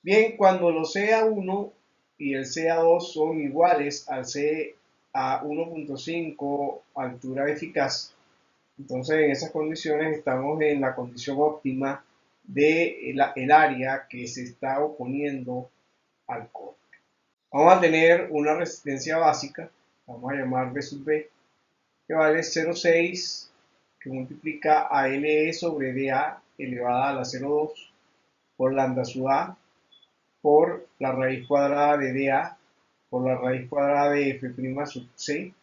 A: Bien, cuando los CA1 y el CA2 son iguales al CA 1.5 altura eficaz, entonces en esas condiciones estamos en la condición óptima del área que se está oponiendo al corte. Vamos a tener una resistencia básica, vamos a llamar B sub B, que vale 0,6, que multiplica a LE sobre DA elevada a la 0,2 por lambda sub A por la raíz cuadrada de DA por la raíz cuadrada de F' sub C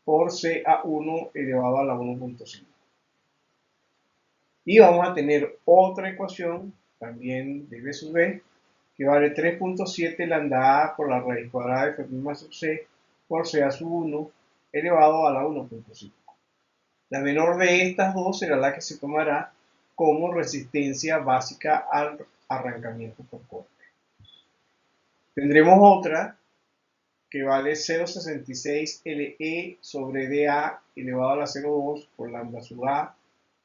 A: por CA1 elevado a la 1.5. Y vamos a tener otra ecuación también de B sub B que vale 3.7 lambda A por la raíz cuadrada de F' sub C por CA sub 1 elevado a la 1.5. La menor de estas dos será la que se tomará como resistencia básica al arrancamiento por corte. Tendremos otra que vale 0.66 LE sobre DA elevado a la 0.2 por lambda sub A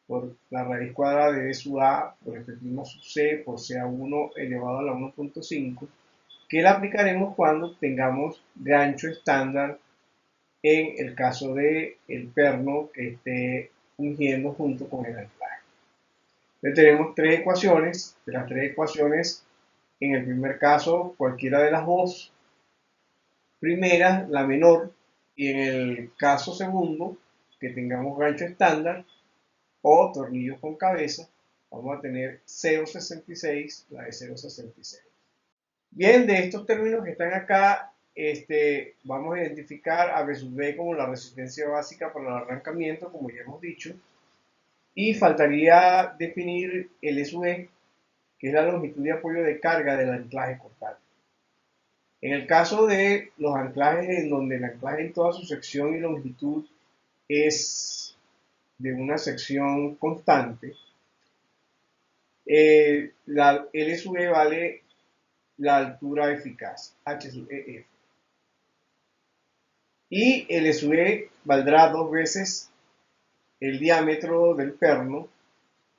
A: por la raíz cuadrada de D sub A por F' sub C por CA1 elevado a la 1.5, que la aplicaremos cuando tengamos gancho estándar en el caso del perno que esté fungiendo junto con el anclaje. Entonces tenemos tres ecuaciones. De las tres ecuaciones, en el primer caso, cualquiera de las dos primeras, la menor, y en el caso segundo, que tengamos gancho estándar o tornillos con cabeza, vamos a tener 0.66, la de 0.66. Bien, de estos términos que están acá, vamos a identificar a B sub B como la resistencia básica para el arrancamiento, como ya hemos dicho, y faltaría definir el E sub E, que es la longitud de apoyo de carga del anclaje cortante. En el caso de los anclajes en donde el anclaje en toda su sección y longitud es de una sección constante, el L sub E vale la altura eficaz, H sub EF. Y el E sub E valdrá dos veces el diámetro del perno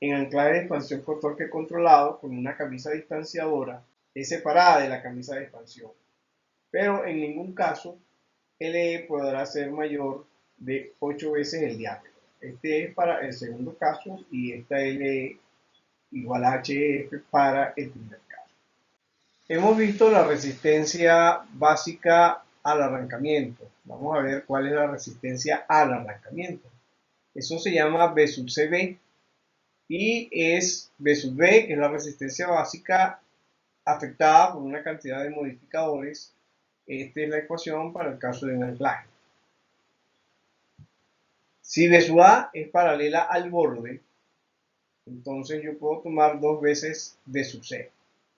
A: en anclaje de expansión con torque controlado con una camisa distanciadora es separada de la camisa de expansión. Pero en ningún caso LE podrá ser mayor de 8 veces el diámetro. Este es para el segundo caso y esta LE igual a HF para el primer caso. Hemos visto la resistencia básica al arrancamiento. Vamos a ver cuál es la resistencia al arrancamiento. Eso se llama B sub CB y es B sub B, que es la resistencia básica afectada por una cantidad de modificadores. Esta es la ecuación para el caso de un anclaje. Si B sub A es paralela al borde, entonces yo puedo tomar dos veces B sub C.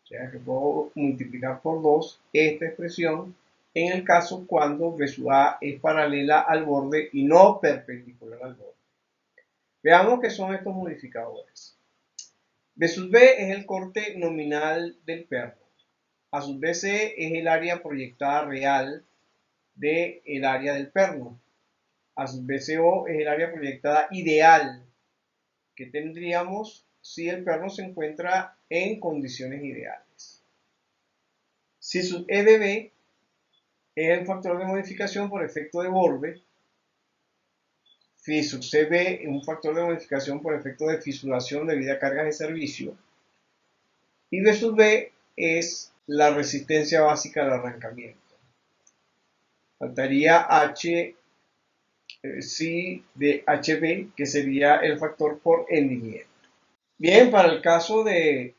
A: O sea que puedo multiplicar por 2 esta expresión en el caso cuando B sub A es paralela al borde y no perpendicular al borde. Veamos qué son estos modificadores. B sub B es el corte nominal del perno. A sub BC es el área proyectada real del área del perno. A sub BCO es el área proyectada ideal que tendríamos si el perno se encuentra en condiciones ideales. Si sub EDB es el factor de modificación por efecto de borde, phi sub CB es un factor de modificación por efecto de fisuración debido a cargas de servicio, y B sub B es la resistencia básica al arrancamiento. Faltaría H sí de HB, que sería el factor por hendimiento. Bien, para el caso de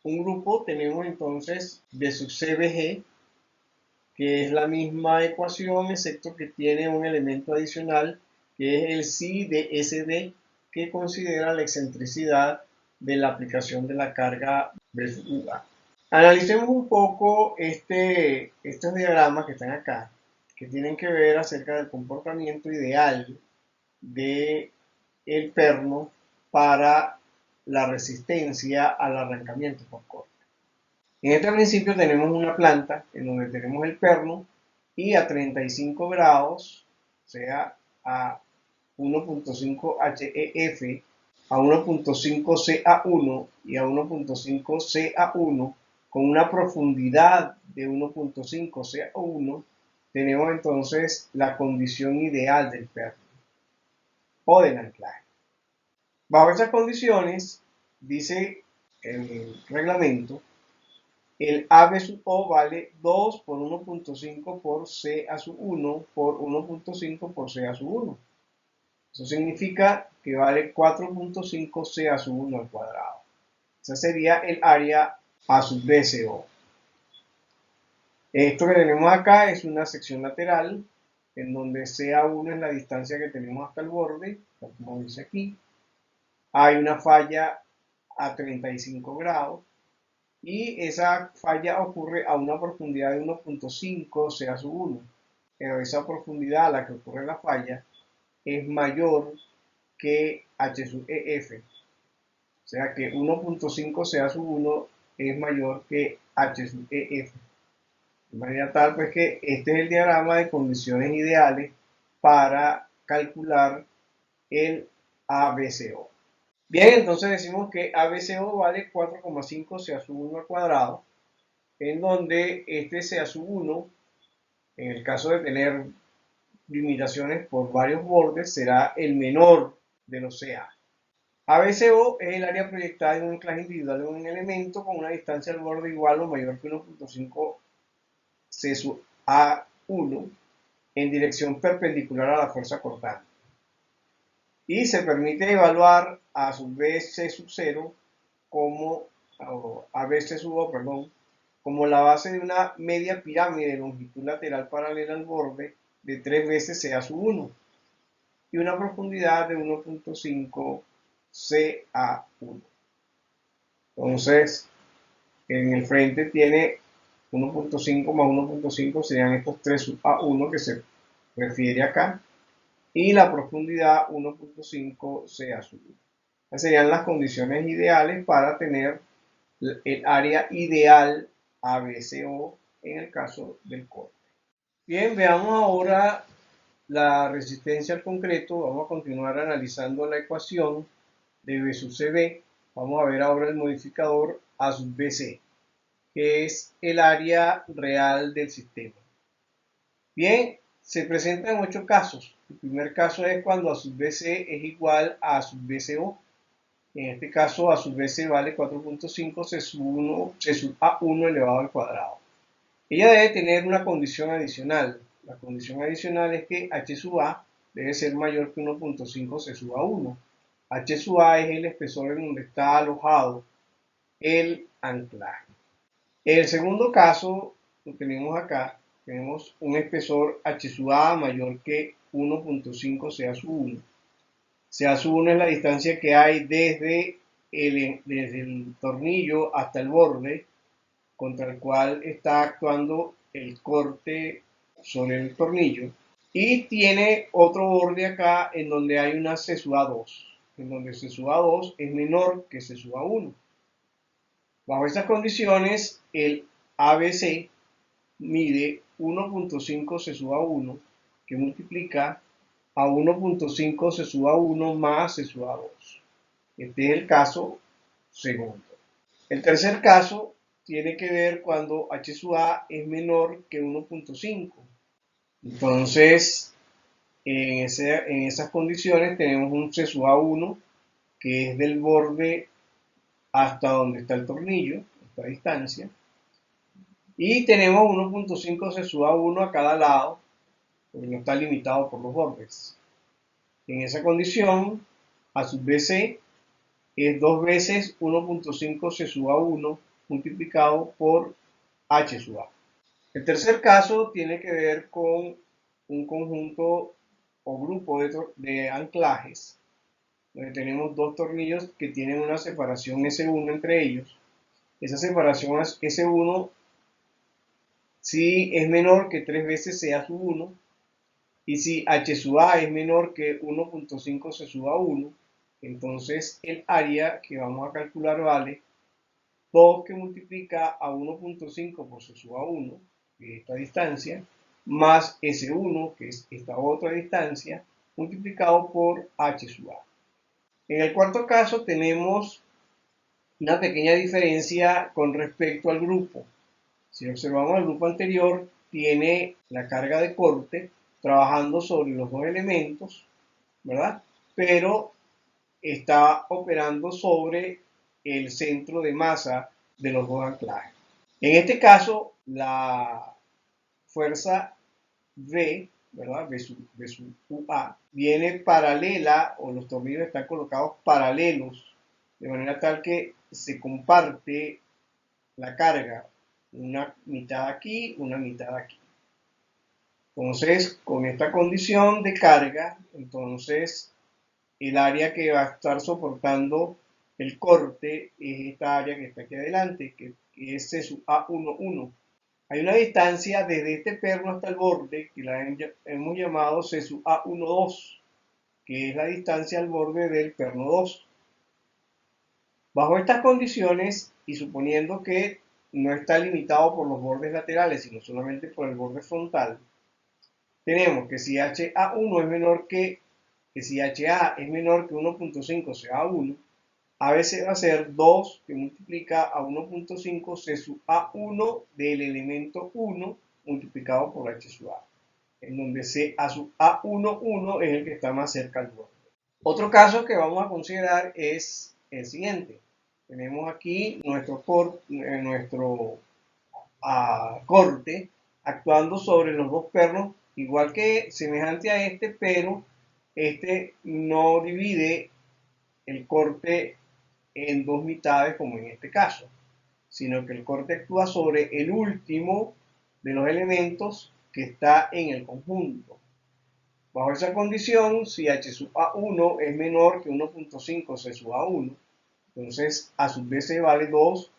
A: un grupo tenemos entonces B sub CBG, que es la misma ecuación, excepto que tiene un elemento adicional, que es el psi de SD, que considera la excentricidad de la aplicación de la carga B sub UA. Analicemos un poco estos diagramas que están acá, que tienen que ver acerca del comportamiento ideal del perno para la resistencia al arrancamiento por corte. En este principio tenemos una planta en donde tenemos el perno y a 35 grados, o sea, a 1.5 HEF, a 1.5 CA1 y a 1.5 CA1 con una profundidad de 1.5 CA1, tenemos entonces la condición ideal del perno o del anclaje. Bajo esas condiciones, dice el reglamento, el AB sub O vale 2 por 1.5 por C a sub 1 por 1.5 por C a sub 1. Eso significa que vale 4.5 C a sub 1 al cuadrado. Esa sería el área A sub BCO. Esto que tenemos acá es una sección lateral en donde CA1 es la distancia que tenemos hasta el borde, como dice aquí. Hay una falla a 35 grados y esa falla ocurre a una profundidad de 1.5 CA sub 1. Pero esa profundidad a la que ocurre la falla es mayor que H sub EF. O sea que 1.5 CA sub 1 es mayor que H sub EF. De manera tal pues que este es el diagrama de condiciones ideales para calcular el ABCO. Bien, entonces decimos que ABCO vale 4,5 CA sub 1 al cuadrado, en donde este CA sub 1, en el caso de tener limitaciones por varios bordes, será el menor de los CA. ABCO es el área proyectada en un anclaje individual de un elemento con una distancia al borde igual o mayor que 1.5 C sub A1 en dirección perpendicular a la fuerza cortante. Y se permite evaluar a sub B C sub 0 como ABC sub O, perdón, como la base de una media pirámide de longitud lateral paralela al borde de 3 veces CA sub 1 y una profundidad de 1.5 CA1. Entonces, en el frente tiene 1.5 más 1.5 serían estos 3 sub A1 que se refiere acá, y la profundidad 1.5 CA sub 1. Estas serían las condiciones ideales para tener el área ideal ABCO en el caso del corte. Bien, veamos ahora la resistencia al concreto. Vamos a continuar analizando la ecuación de B sub CB. Vamos a ver ahora el modificador A sub BC, que es el área real del sistema. Bien, se presentan 8 casos. El primer caso es cuando A sub BC es igual a A sub BCO. En este caso, A sub BC vale 4.5 C sub A1 elevado al cuadrado. Ella debe tener una condición adicional. La condición adicional es que H sub A debe ser mayor que 1.5 C sub A1. H sub A es el espesor en donde está alojado el anclaje. En el segundo caso, lo tenemos acá, tenemos un espesor H sub A mayor que 1.5 CA sub 1. CA sub 1 es la distancia que hay desde el tornillo hasta el borde contra el cual está actuando el corte sobre el tornillo. Y tiene otro borde acá en donde hay una C sub A2, en donde C sub A2 es menor que C sub A1. Bajo estas condiciones, el ABC mide 1.5 C sub a 1, que multiplica a 1.5 C sub a 1 más C sub a 2. Este es el caso segundo. El tercer caso tiene que ver cuando H sub A es menor que 1.5. Entonces, en esas condiciones tenemos un C sub a 1 que es del borde hasta donde está el tornillo, esta distancia, y tenemos 1.5 C sub a 1 a cada lado, porque no está limitado por los bordes. En esa condición, A sub BC es 2 veces 1.5 C sub a 1 multiplicado por H sub A. El tercer caso tiene que ver con un conjunto o grupo de anclajes, donde tenemos dos tornillos que tienen una separación S1 entre ellos. Esa separación S1 si es menor que 3 veces C a sub 1, y si H sub A es menor que 1.5 C sub a 1, entonces el área que vamos a calcular vale 2 que multiplica a 1.5 por C sub a 1, que es esta distancia, más S1, que es esta otra distancia, multiplicado por H sub A. En el cuarto caso tenemos una pequeña diferencia con respecto al grupo. Si observamos el grupo anterior, tiene la carga de corte trabajando sobre los dos elementos, ¿verdad? Pero está operando sobre el centro de masa de los dos anclajes. En este caso, la fuerza V, ¿verdad? V sub UA, viene paralela, o los tornillos están colocados paralelos, de manera tal que se comparte la carga, una mitad aquí, una mitad aquí. Entonces, con esta condición de carga, entonces el área que va a estar soportando el corte es esta área que está aquí adelante, que es C sub A11. Hay una distancia desde este perno hasta el borde que la hemos llamado C sub A12, que es la distancia al borde del perno 2. Bajo estas condiciones, y suponiendo que no está limitado por los bordes laterales, sino solamente por el borde frontal, tenemos que si HA1 es menor que si HA es menor que 1.5 CA1, ABC va a ser 2 que multiplica a 1.5 C sub A1 del elemento 1 multiplicado por H sub A, en donde C a sub A11 es el que está más cerca al borde. Otro caso que vamos a considerar es el siguiente. Tenemos aquí nuestro corte actuando sobre los dos pernos, igual que semejante a este, pero este no divide el corte en dos mitades como en este caso, sino que el corte actúa sobre el último de los elementos que está en el conjunto. Bajo esa condición, si H sub A1 es menor que 1.5 C sub A1, entonces A sub BC vale 2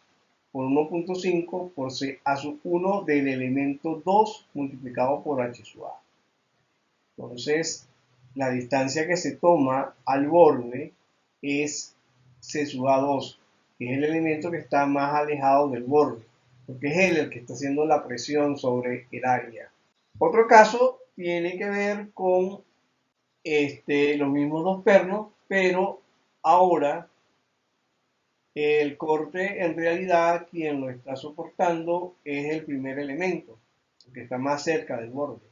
A: por 1.5 por C a sub 1 del elemento 2 multiplicado por H sub A. Entonces, la distancia que se toma al borde es C sub A2, que es el elemento que está más alejado del borde, porque es él el que está haciendo la presión sobre el área. Otro caso tiene que ver con los mismos dos pernos, pero ahora el corte en realidad quien lo está soportando es el primer elemento, que está más cerca del borde.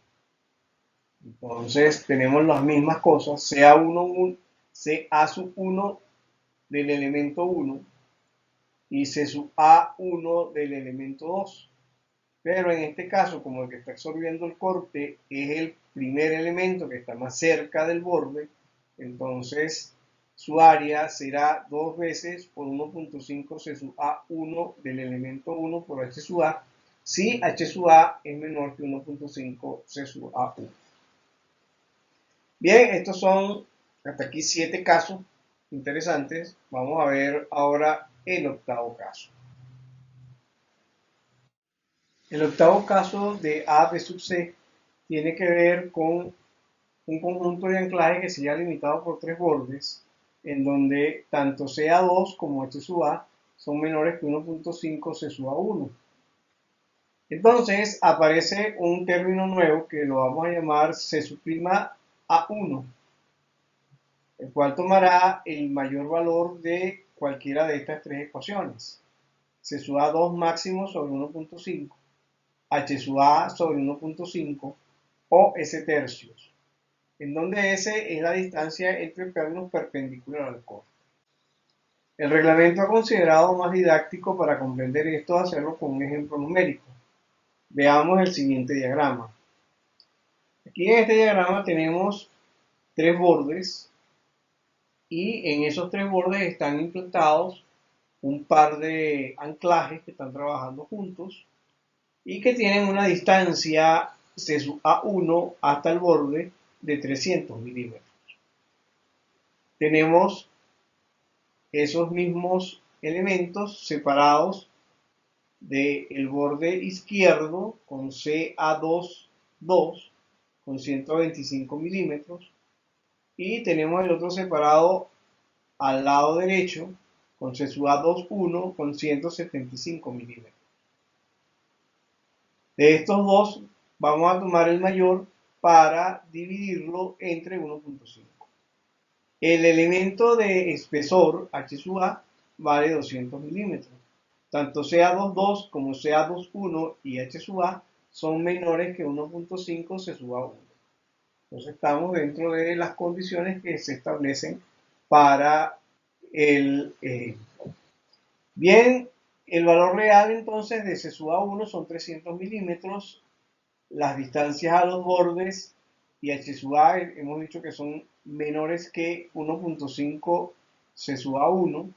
A: Entonces tenemos las mismas cosas, CA sub 1 del elemento 1 y C sub A1 del elemento 2. Pero en este caso, como el que está absorbiendo el corte es el primer elemento que está más cerca del borde, entonces su área será 2 veces por 1.5 C sub A1 del elemento 1 por H sub A, si H sub A es menor que 1.5 C sub A1. Bien, estos son hasta aquí 7 casos interesantes. Vamos a ver ahora el octavo caso. El octavo caso de A B sub C tiene que ver con un conjunto de anclaje que sea limitado por tres bordes, en donde tanto CA2 como H sub A son menores que 1.5 C sub A1. Entonces aparece un término nuevo que lo vamos a llamar C' A1, el cual tomará el mayor valor de cualquiera de estas tres ecuaciones. C sub A2 máximo sobre 1.5, H sub A sobre 1.5 o S tercios, en donde S es la distancia entre plano perpendicular al corte. El reglamento ha considerado más didáctico para comprender esto hacerlo con un ejemplo numérico. Veamos el siguiente diagrama. Aquí en este diagrama tenemos tres bordes y en esos tres bordes están implantados un par de anclajes que están trabajando juntos y que tienen una distancia C sub A1 hasta el borde de 300 milímetros. Tenemos esos mismos elementos separados del borde izquierdo con CA2 con 125 milímetros y tenemos el otro separado al lado derecho con C sub A21 con 175 milímetros. De estos dos vamos a tomar el mayor para dividirlo entre 1.5. El elemento de espesor H sub A vale 200 milímetros. Tanto CA22 como CA21 y H sub A son menores que 1.5 C sub A1. Entonces estamos dentro de las condiciones que se establecen para el bien, el valor real entonces de C sub A1 son 300 milímetros. Las distancias a los bordes y H sub A hemos dicho que son menores que 1.5 C sub A1.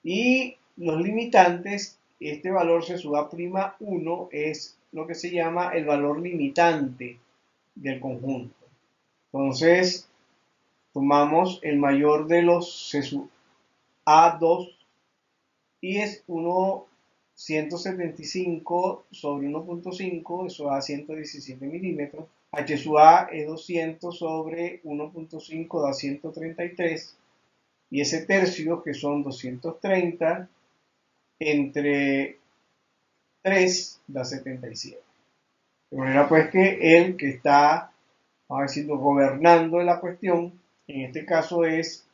A: Y los limitantes, este valor C sub A'1 es lo que se llama el valor limitante del conjunto. Entonces, tomamos el mayor de los C sub A2 y es 175 sobre 1.5, eso da 117 milímetros. H sub A es 200 sobre 1.5, da 133. Y ese tercio, que son 230, entre 3 da 77. De manera pues que el que está, vamos a decirlo, gobernando la cuestión, en este caso es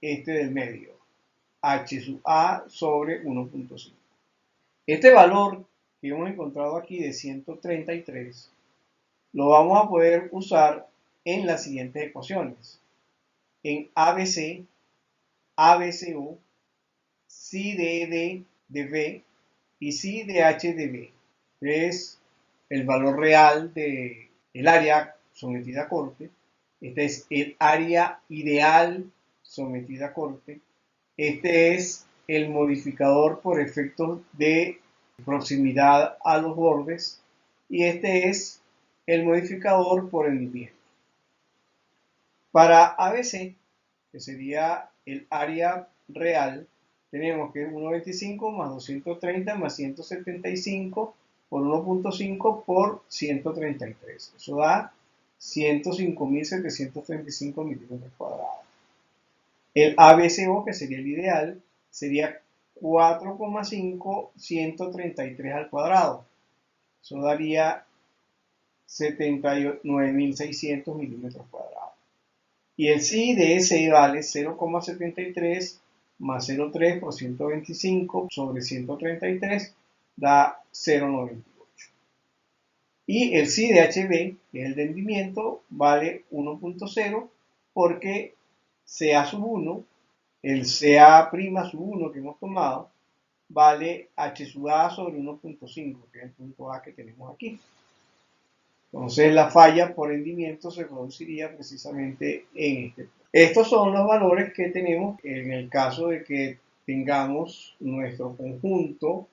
A: este del medio, H sub A sobre 1.5. Este valor que hemos encontrado aquí de 133 lo vamos a poder usar en las siguientes ecuaciones. En ABC, ABCO, psi de E de B y psi de H de B. Es el valor real del área sometida a corte. Este es el área ideal sometida a corte. Este es el modificador por efectos de proximidad a los bordes y este es el modificador por hundimiento. Para ABC, que sería el área real, tenemos que 1.25 más 230 más 175 por 1.5 por 133. Eso da 105.735 milímetros cuadrados. El ABCO, que sería el ideal, sería 4,5 133 al cuadrado. Eso daría 79.600 milímetros cuadrados. Y el psi de S vale 0,73 más 0,3 por 125 sobre 133 da 0,98. Y el psi de HB, que es el de hundimiento, vale 1,0 porque CA sub 1, el CA' sub 1 que hemos tomado, vale H sub A sobre 1.5, que es el punto A que tenemos aquí. Entonces la falla por hundimiento se produciría precisamente en este punto. Estos son los valores que tenemos en el caso de que tengamos nuestro conjunto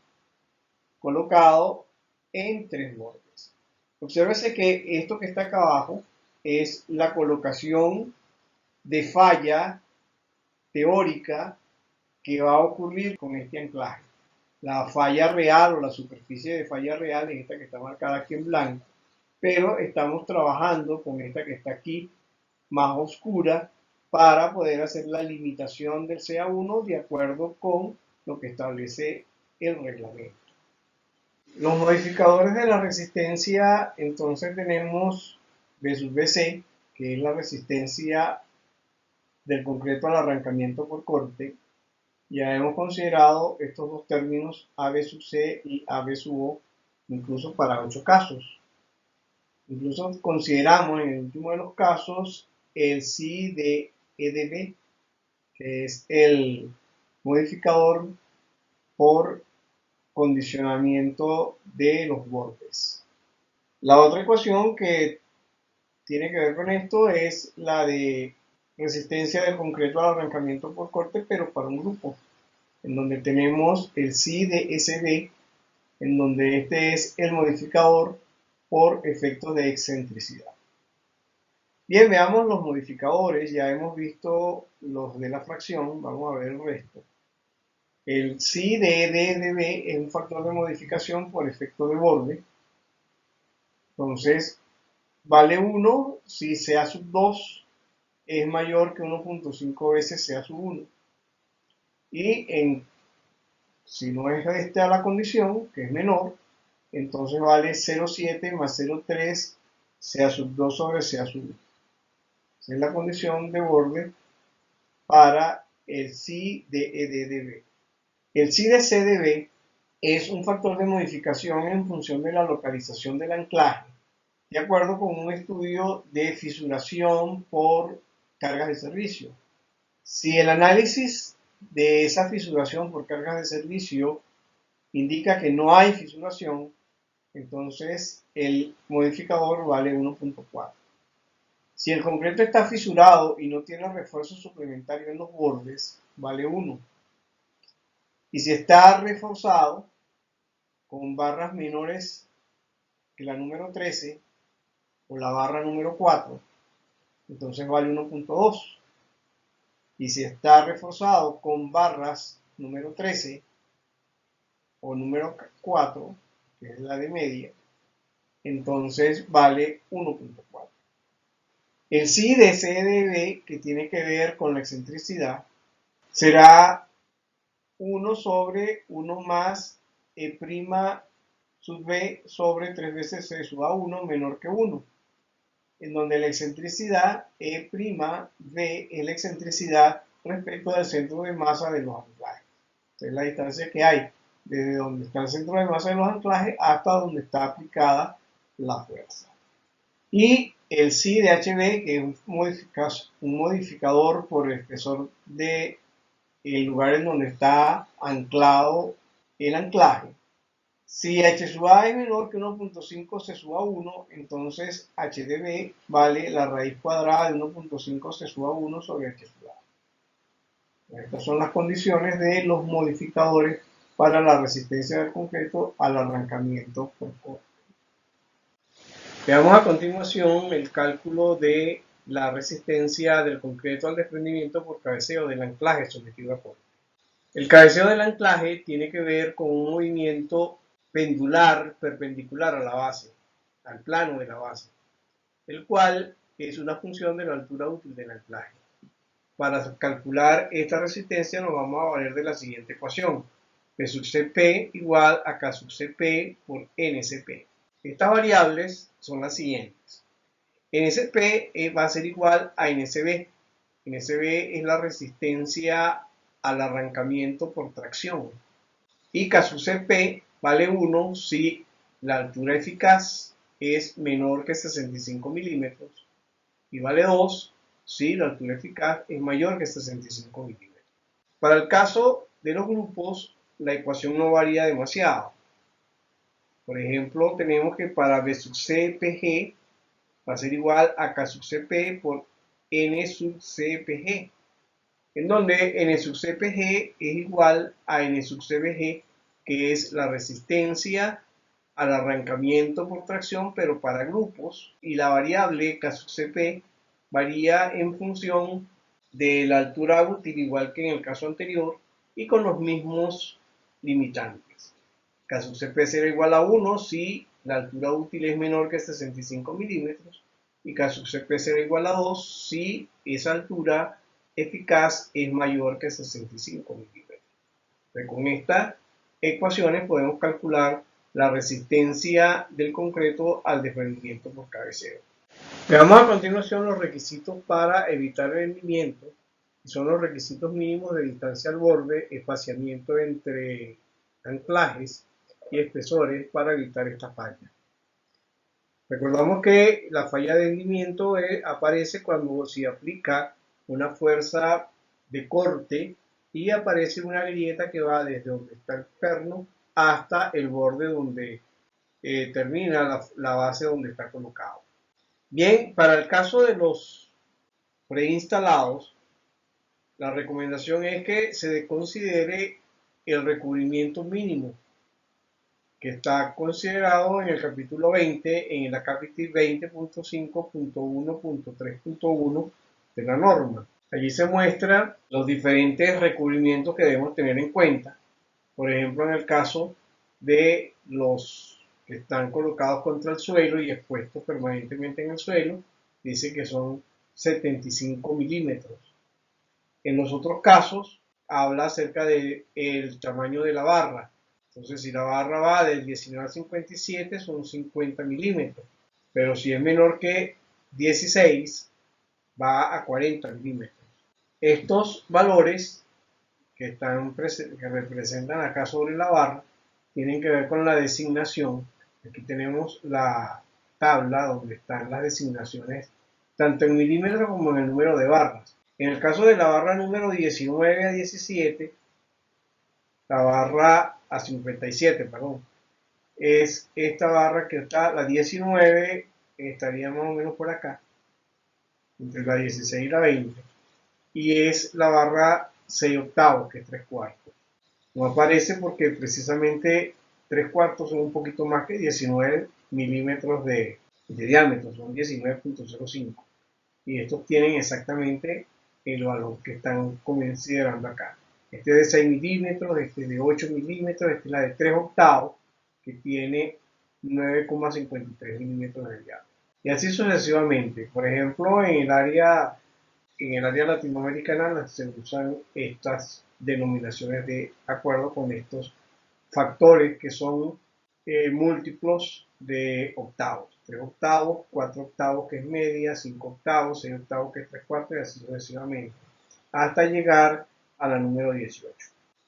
A: colocado en tres bordes. Obsérvese que esto que está acá abajo es la colocación de falla teórica que va a ocurrir con este anclaje. La falla real o la superficie de falla real es esta que está marcada aquí en blanco, pero estamos trabajando con esta que está aquí más oscura para poder hacer la limitación del CA1 de acuerdo con lo que establece el reglamento. Los modificadores de la resistencia, entonces tenemos V sub Vc, que es la resistencia del concreto al arrancamiento por corte. Ya hemos considerado estos dos términos AB sub C y AB sub O, incluso para 8 casos. Incluso consideramos en el último de los casos el psi de EdB, que es el modificador por condicionamiento de los bordes. La otra ecuación que tiene que ver con esto es la de resistencia del concreto al arrancamiento por corte, pero para un grupo, en donde tenemos el psi de SB, en donde este es el modificador por efectos de excentricidad. Bien, veamos los modificadores. Ya hemos visto los de la fracción, vamos a ver el resto. El psi de DB es un factor de modificación por efecto de borde. Entonces, vale 1 si CA sub 2 es mayor que 1.5 veces CA sub 1. Y si no es esta la condición, que es menor, entonces vale 0,7 más 0,3 CA sub 2 sobre CA sub 1. Esa es la condición de borde para el psi de EDDB. El psi de CDB es un factor de modificación en función de la localización del anclaje, de acuerdo con un estudio de fisuración por cargas de servicio. Si el análisis de esa fisuración por cargas de servicio indica que no hay fisuración, entonces el modificador vale 1.4. Si el concreto está fisurado y no tiene refuerzo suplementario en los bordes, vale 1. Y si está reforzado con barras menores que la número 13 o la barra número 4, entonces vale 1.2. Y si está reforzado con barras número 13 o número 4, que es la de media, entonces vale 1.4. El psi de CDB, que tiene que ver con la excentricidad, será 1 sobre 1 más E' sub B sobre 3 veces C sub A1 menor que 1, en donde la excentricidad E' B es la excentricidad respecto del centro de masa de los anclajes. Es la distancia que hay desde donde está el centro de masa de los anclajes hasta donde está aplicada la fuerza. Y el psi de HB, que es un modificador por el espesor de el lugar en donde está anclado el anclaje. Si h sub a es menor que 1.5 c sub a 1, entonces HDB vale la raíz cuadrada de 1.5 c sub a 1 sobre h sub a. Estas son las condiciones de los modificadores para la resistencia del concreto al arrancamiento por corte. Veamos a continuación el cálculo de la resistencia del concreto al desprendimiento por cabeceo del anclaje sometido a corte. El cabeceo del anclaje tiene que ver con un movimiento pendular perpendicular a la base, al plano de la base, el cual es una función de la altura útil del anclaje. Para calcular esta resistencia nos vamos a valer de la siguiente ecuación: P sub Cp igual a K sub Cp por Ncp. Estas variables son las siguientes. Ncp va a ser igual a Ncb. Ncb es la resistencia al arrancamiento por tracción. Y K sub Cp vale 1 si la altura eficaz es menor que 65 milímetros. Y vale 2 si la altura eficaz es mayor que 65 milímetros. Para el caso de los grupos, la ecuación no varía demasiado. Por ejemplo, tenemos que para B sub CPG va a ser igual a K sub Cp por N sub CPG, en donde N sub CPG es igual a N sub CBG, que es la resistencia al arrancamiento por tracción, pero para grupos, y la variable K sub Cp varía en función de la altura útil, igual que en el caso anterior, y con los mismos limitantes. K sub Cp será igual a 1 si la altura útil es menor que 65 milímetros, y K sub Cp será igual a 2 si esa altura eficaz es mayor que 65 milímetros. Entonces, con estas ecuaciones podemos calcular la resistencia del concreto al desprendimiento por cabeceo. Veamos a continuación los requisitos para evitar el hundimiento, que son los requisitos mínimos de distancia al borde, espaciamiento entre anclajes y espesores para evitar esta falla. Recordamos que la falla de hundimiento aparece cuando se aplica una fuerza de corte y aparece una grieta que va desde donde está el perno hasta el borde donde termina la base donde está colocado. Bien, para el caso de los preinstalados, la recomendación es que se considere el recubrimiento mínimo, que está considerado en el capítulo 20, en el acápite 20.5.1.3.1 de la norma. Allí se muestran los diferentes recubrimientos que debemos tener en cuenta. Por ejemplo, en el caso de los que están colocados contra el suelo y expuestos permanentemente en el suelo, dice que son 75 milímetros. En los otros casos, habla acerca del tamaño de la barra. Entonces, si la barra va del 19 al 57, son 50 milímetros. Pero si es menor que 16, va a 40 milímetros. Estos valores que representan acá sobre la barra tienen que ver con la designación. Aquí tenemos la tabla donde están las designaciones tanto en milímetros como en el número de barras. En el caso de la barra número 19 a 17, la barra a 57, perdón, es esta barra que está, la 19 estaría más o menos por acá, entre la 16 y la 20, y es la barra 6 octavos, que es 3 cuartos. No aparece porque precisamente 3 cuartos son un poquito más que 19 milímetros de diámetro, son 19.05. Y estos tienen exactamente el valor que están considerando acá. Este es de 6 milímetros, este es de 8 milímetros, este es la de 3 octavos, que tiene 9,53 milímetros de diámetro. Y así sucesivamente. Por ejemplo, en el área latinoamericana se usan estas denominaciones de acuerdo con estos factores que son múltiplos de octavos. 3 octavos, 4 octavos que es media, 5 octavos, 6 octavos que es 3 cuartos y así sucesivamente, hasta llegar a la número 18.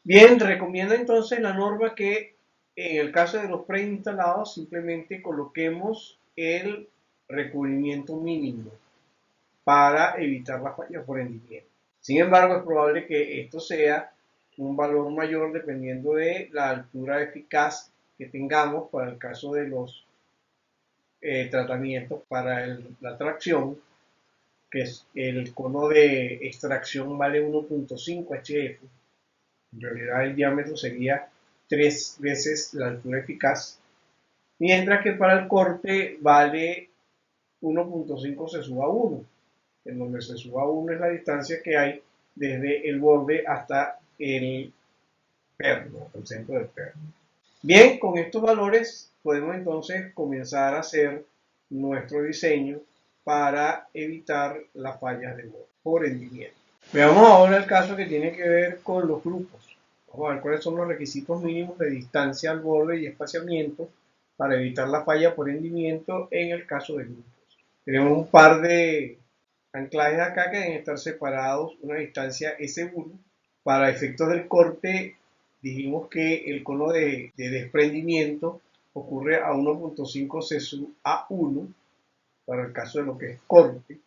A: Bien, recomienda entonces la norma que en el caso de los preinstalados simplemente coloquemos el recubrimiento mínimo para evitar la falla por hendimiento. Sin embargo, es probable que esto sea un valor mayor dependiendo de la altura eficaz que tengamos para el caso de los tratamientos para la tracción, que es el cono de extracción vale 1.5 HF. En realidad el diámetro sería 3 veces la altura eficaz, mientras que para el corte vale 1.5 se suba 1, en donde se suba 1 es la distancia que hay desde el borde hasta el perno, el centro del perno. Bien, con estos valores podemos entonces comenzar a hacer nuestro diseño para evitar las fallas de borde por hendimiento. Veamos ahora el caso que tiene que ver con los grupos. Vamos a ver cuáles son los requisitos mínimos de distancia al borde y espaciamiento para evitar la falla por hendimiento en el caso de grupos. Tenemos un par de anclajes acá que deben estar separados una distancia S1. Para efectos del corte, dijimos que el cono de desprendimiento ocurre a 1.5 C sub A1 para el caso de lo que es corte.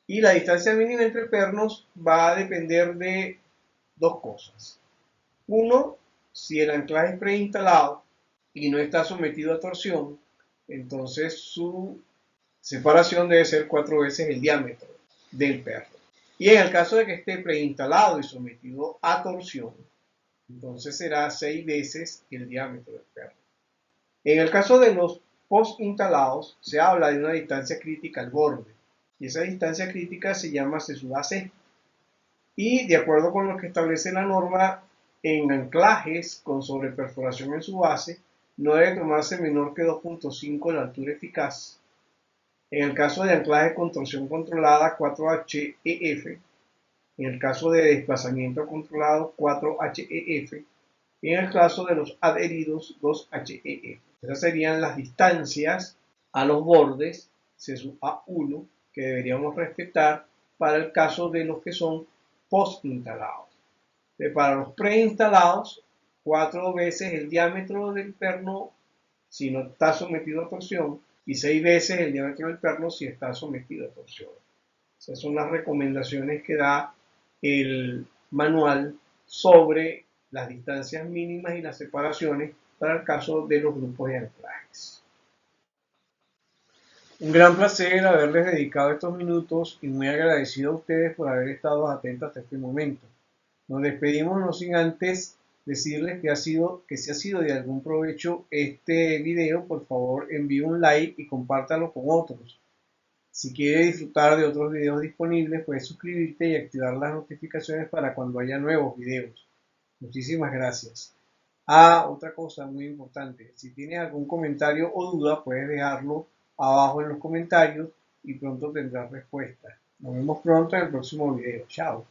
A: Y la distancia mínima entre pernos va a depender de dos cosas. Uno, si el anclaje es preinstalado y no está sometido a torsión, entonces su separación debe ser 4 veces el diámetro del perno. Y en el caso de que esté preinstalado y sometido a torsión, entonces será 6 veces el diámetro del perno. En el caso de los post-instalados, se habla de una distancia crítica al borde. Y esa distancia crítica se llama C sub AC. Y de acuerdo con lo que establece la norma, en anclajes con sobreperforación en su base, no debe tomarse menor que 2.5 la altura eficaz. En el caso de anclaje con torsión controlada, 4HEF. En el caso de desplazamiento controlado, 4HEF. Y en el caso de los adheridos, 2HEF. Esas serían las distancias a los bordes C sub A1 que deberíamos respetar para el caso de los que son post-instalados. Para los preinstalados, 4 veces el diámetro del perno si no está sometido a torsión y 6 veces el diámetro del perno si está sometido a torsión. Esas son las recomendaciones que da el manual sobre las distancias mínimas y las separaciones para el caso de los grupos de anclajes. Un gran placer haberles dedicado estos minutos y muy agradecido a ustedes por haber estado atentos hasta este momento. Nos despedimos no sin antes decirles que si ha sido de algún provecho este video, por favor envíe un like y compártalo con otros. Si quiere disfrutar de otros videos disponibles, puedes suscribirte y activar las notificaciones para cuando haya nuevos videos. Muchísimas gracias. Otra cosa muy importante, si tienes algún comentario o duda, puedes dejarlo abajo en los comentarios y pronto tendrás respuesta. Nos vemos pronto en el próximo video. Chao.